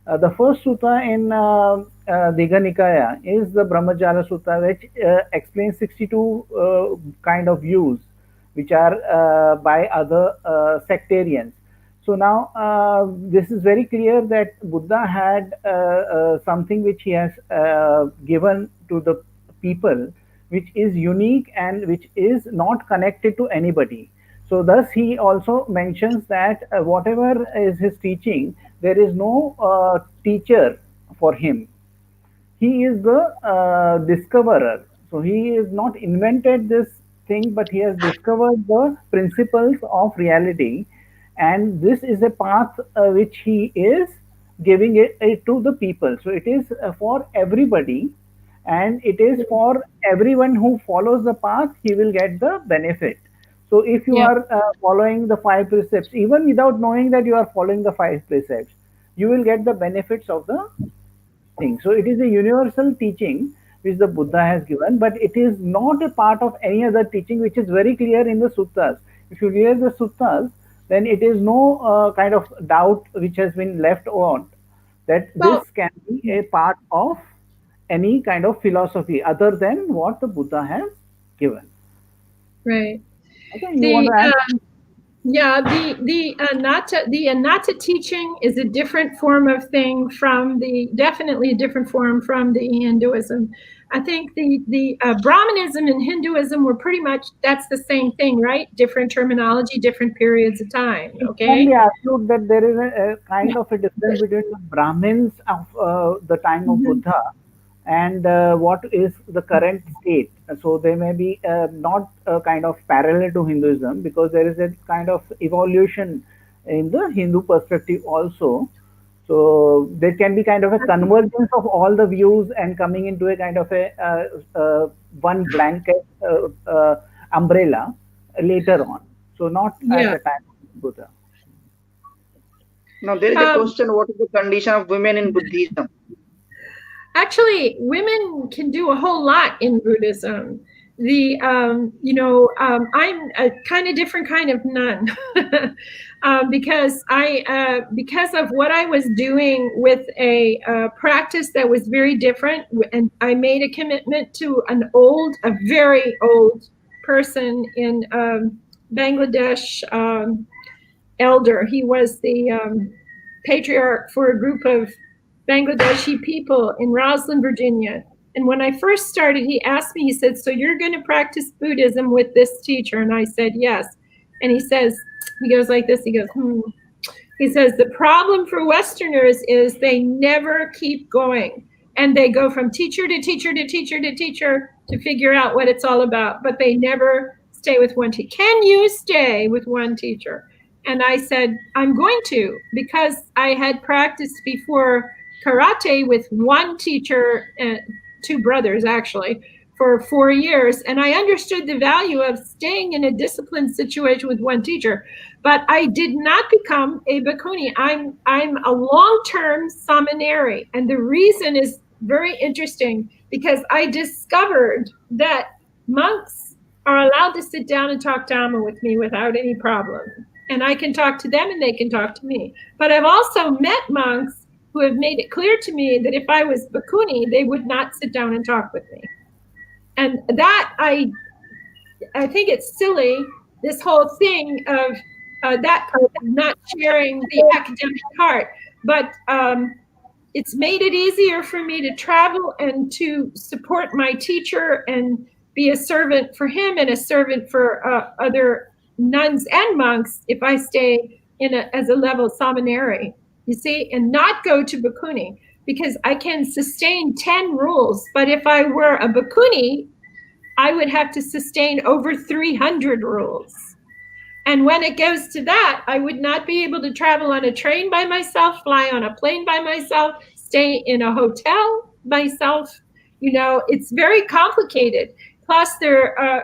The first sutta in Digha Nikaya is the Brahmajala Sutta, which explains 62 kind of views, which are by other sectarians. So now this is very clear that Buddha had something which he has given to the people, which is unique and which is not connected to anybody. So thus he also mentions that whatever is his teaching, there is no teacher for him. He is the discoverer. So he has not invented this thing, but he has discovered the principles of reality, and this is a path which he is giving it to the people. So it is for everybody, and it is for everyone who follows the path. He will get the benefit. So if you yeah, are following the five precepts, even without knowing that you are following the five precepts, you will get the benefits of the thing. So it is a universal teaching which the Buddha has given, but it is not a part of any other teaching, which is very clear in the suttas. If you read the suttas, then it is no kind of doubt which has been left on that well, this can be a part of any kind of philosophy other than what the Buddha has given. right. Okay, you want The to add? Yeah, the anatta teaching is a different form of thing from the definitely a different form from the Hinduism. I think the Brahmanism and Hinduism were pretty much that's the same thing, right? Different terminology, different periods of time. It can be Okay. argued that there is a kind of a difference between the Brahmins of the time of Mhm. Buddha and what is the current state. So they may be not kind of parallel to Hinduism, because there is a kind of evolution in the Hindu perspective also. So there can be kind of a convergence of all the views and coming into a kind of a one blanket umbrella later on. So not at Yeah. the time of Buddha. Now there is a Um, question: what is the condition of women in Buddhism? Actually, women can do a whole lot in Buddhism. I'm a kind of different kind of nun because of what I was doing with a practice that was very different, and I made a commitment to a very old person in Bangladesh. Elder. He was the patriarch for a group of Bangladeshi people in Roslyn, Virginia. And when I first started, he asked me, he said, "So you're going to practice Buddhism with this teacher?" And I said, "Yes." And he goes like this, he goes, "Hmm." He says, "The problem for Westerners is they never keep going. And they go from teacher to teacher to teacher to teacher to figure out what it's all about. But they never stay with one teacher. Can you stay with one teacher?" And I said, "I'm going to," because I had practiced before karate with one teacher, and two brothers actually, for 4 years. And I understood the value of staying in a disciplined situation with one teacher. But I did not become a bhikkhuni. I'm a long-term samaneri, and the reason is very interesting because I discovered that monks are allowed to sit down and talk Dhamma with me without any problem, and I can talk to them and they can talk to me. But I've also met monks who have made it clear to me that if I was bhikkhuni, they would not sit down and talk with me, and that I think it's silly, this whole thing of that person not sharing the academic part, but it's made it easier for me to travel and to support my teacher and be a servant for him and a servant for other nuns and monks if I stay as a level samaneri, you see, and not go to bhikkhuni, because I can sustain 10 rules, but if I were a bhikkhuni, I would have to sustain over 300 rules. And when it goes to that, I would not be able to travel on a train by myself, fly on a plane by myself, stay in a hotel myself. It's very complicated. Plus,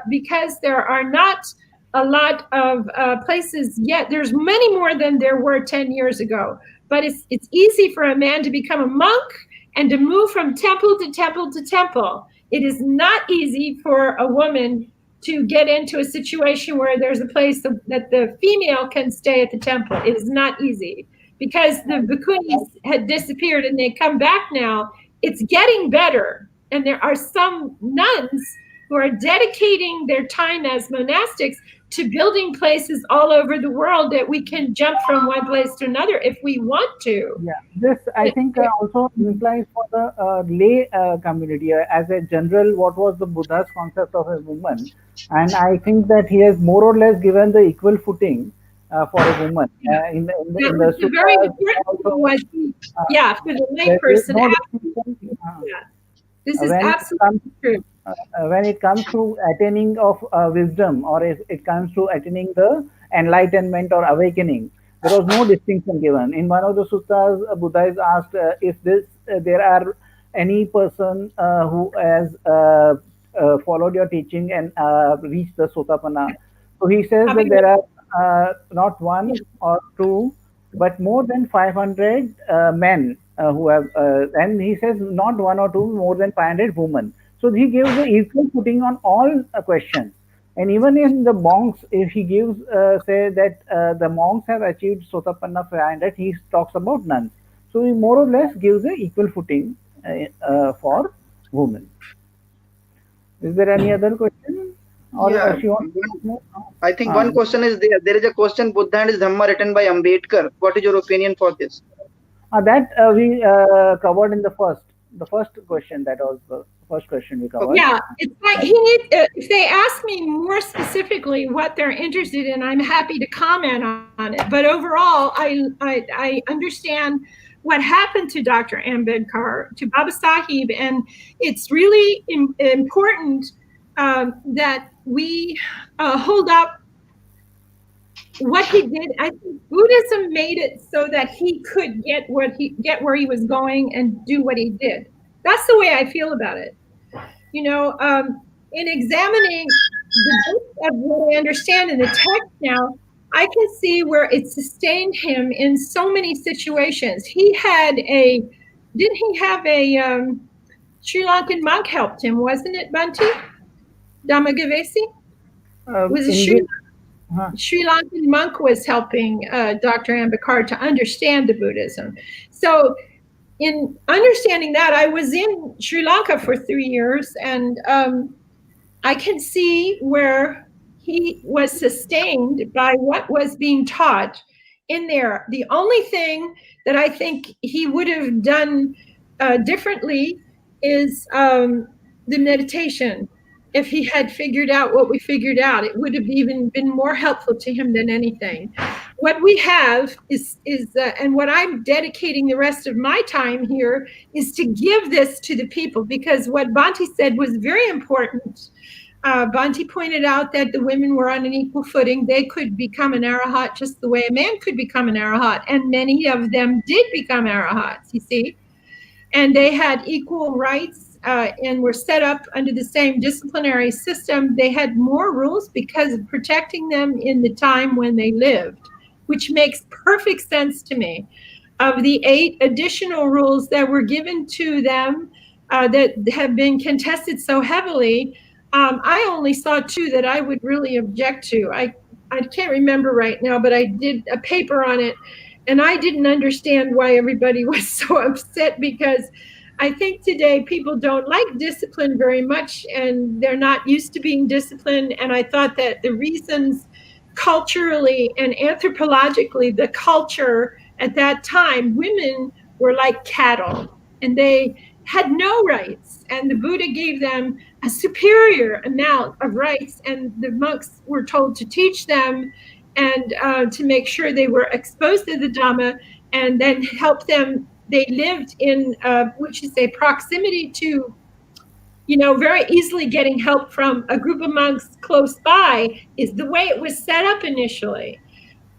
because there are not a lot of places yet. There's many more than there were 10 years ago. But it's easy for a man to become a monk and to move from temple to temple to temple. It is not easy for a woman to get into a situation where there's a place that the female can stay at the temple. It is not easy because the bhikkhunis had disappeared and they come back now. It's getting better. And there are some nuns who are dedicating their time as monastics to building places all over the world that we can jump from one place to another if we want to. Yeah, this I think also implies for the lay community as a general. What was the Buddha's concept of a woman? And I think that he has more or less given the equal footing for a woman Yeah. in the The very sutras. important thing Also, was, yeah, for the there is layperson, no distinction. absolutely. Yeah. This is When it comes absolutely true. when it comes to attaining of wisdom, or if it comes to attaining the enlightenment or awakening, there was no distinction given. In one of the suttas, Buddha is asked if there are any person who has followed your teaching and reached the sotapanna. So he says that there are not one or two, but more than 500 men who have, and he says not one or two, more than 500 women. So he gives the equal footing on all questions. And even in the monks, if he gives, say that the monks have achieved Sotapanna 500, he talks about nuns. So he more or less gives the equal footing for women. Is there any other question? Or Yeah, she wants I think uh, one question is there. There is a question: Buddha and his Dhamma written by Ambedkar. What is your opinion for this? that we covered in the first question. That was the first question we covered. Yeah, it's like if they ask me more specifically what they're interested in, I'm happy to comment on it. But overall, I understand what happened to Dr. Ambedkar, to Baba Sahib, and it's really important that we hold up what he did. I think Buddhism made it so that he could get where he was going and do what he did. That's the way I feel about it. In examining the gist of what I understand in the text now, I can see where it sustained him in so many situations. Didn't he have a Sri Lankan monk helped him, wasn't it, Bhante? Dhammagavesi? Was a In this, Sri Lankan monk was helping Dr. Ambekar to understand the Buddhism. So in understanding that, I was in Sri Lanka for 3 years, and I can see where he was sustained by what was being taught in there. The only thing that I think he would have done differently is the meditation. If he had figured out what we figured out, it would have even been more helpful to him than anything. What we have is and what I'm dedicating the rest of my time here is to give this to the people, because what Bhante said was very important. Bhante pointed out that the women were on an equal footing. They could become an arahat just the way a man could become an arahat, and many of them did become arahats, you see. And they had equal rights and were set up under the same disciplinary system. They had more rules because of protecting them in the time when they lived, which makes perfect sense to me. Of the 8 additional rules that were given to them that have been contested so heavily, I only saw 2 that I would really object to. I can't remember right now, but I did a paper on it, and I didn't understand why everybody was so upset, because I think today people don't like discipline very much, and they're not used to being disciplined. And I thought that the reasons culturally and anthropologically, the culture at that time, women were like cattle, and they had no rights, and the Buddha gave them a superior amount of rights, and the monks were told to teach them and to make sure they were exposed to the Dhamma, and then help them. They lived in, what you say, proximity to, very easily getting help from a group of monks close by, is the way it was set up initially.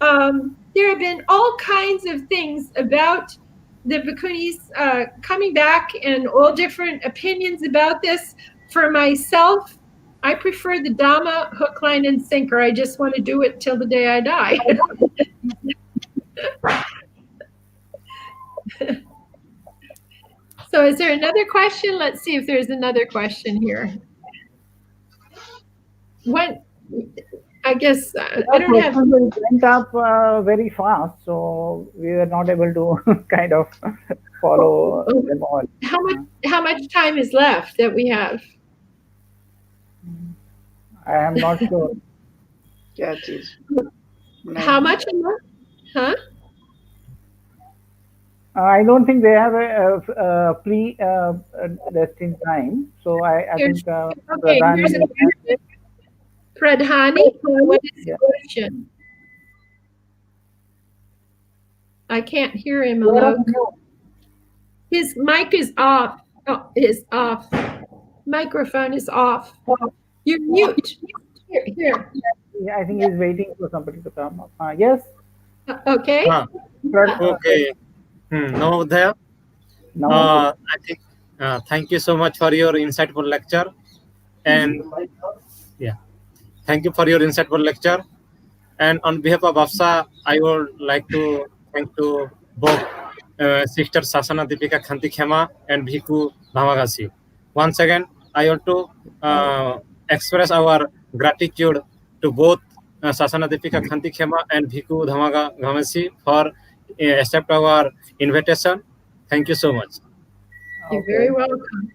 There have been all kinds of things about the Bhikkhunis coming back, and all different opinions about this. For myself, I prefer the Dhamma hook, line, and sinker. I just want to do it till the day I die. So is there another question? Let's see if there's another question here. What? I guess I don't have. Went up very fast, so we were not able to kind of follow them all. How much time is left that we have? I am not sure. How much? Huh? I don't think they have a pre-destined time. So I think Pradhani, what is the question? I can't hear him, Alok. His mic is off. Oh, is off. Microphone is off. You're mute. Here. Yeah, I think he's waiting for somebody to come up. Yes. Okay. Okay. No, there. No. I think. Thank you so much for your insightful lecture, and thank you for your insightful lecture. And on behalf of BAPSA, I would like to thank to both Sister Sasana Dipika Khanti Khema and Bhikkhu Dhammagavesi. Once again, I want to express our gratitude to both Sasana Dipika Khanti Khema and Bhikkhu Dhammagavesi for accept our invitation. Thank you so much. You're very welcome.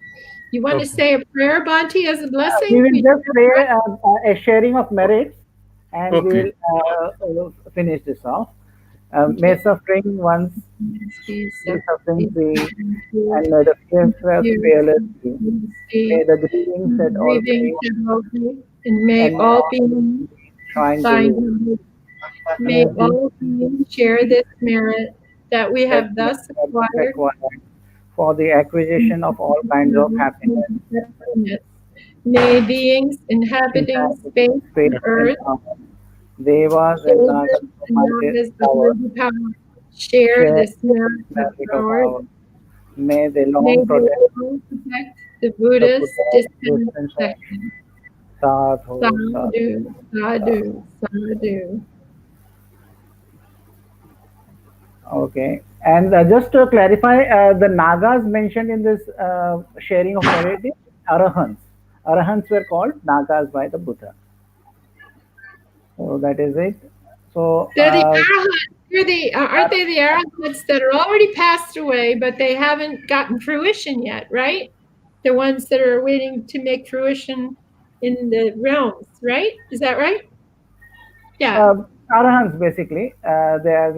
You want to say a prayer, Bhante, as a blessing? We will just pray a sharing of merits, and we will finish this off. May suffering once be suffering free, and may the fearless be. May the grieving set all free, and may all beings find. May all beings share this merit that we have thus acquired for the acquisition of all kinds of happiness. May beings inhabiting space and earth, Devas and Nagas power share this merit of power. May they long protect the Buddha's distant section. Sadhu, Sadhu, sadhu, sadhu, sadhu. sadhu. Okay. And just to clarify, the Nagas mentioned in this sharing of merit is Arahants. Arahants were called Nagas by the Buddha. So that is it. So They're the arahants. They're the aren't they the arahants that are already passed away, but they haven't gotten fruition yet, right? The ones that are waiting to make fruition in the realms, right? Is that right? Yeah. Arahants basically, they are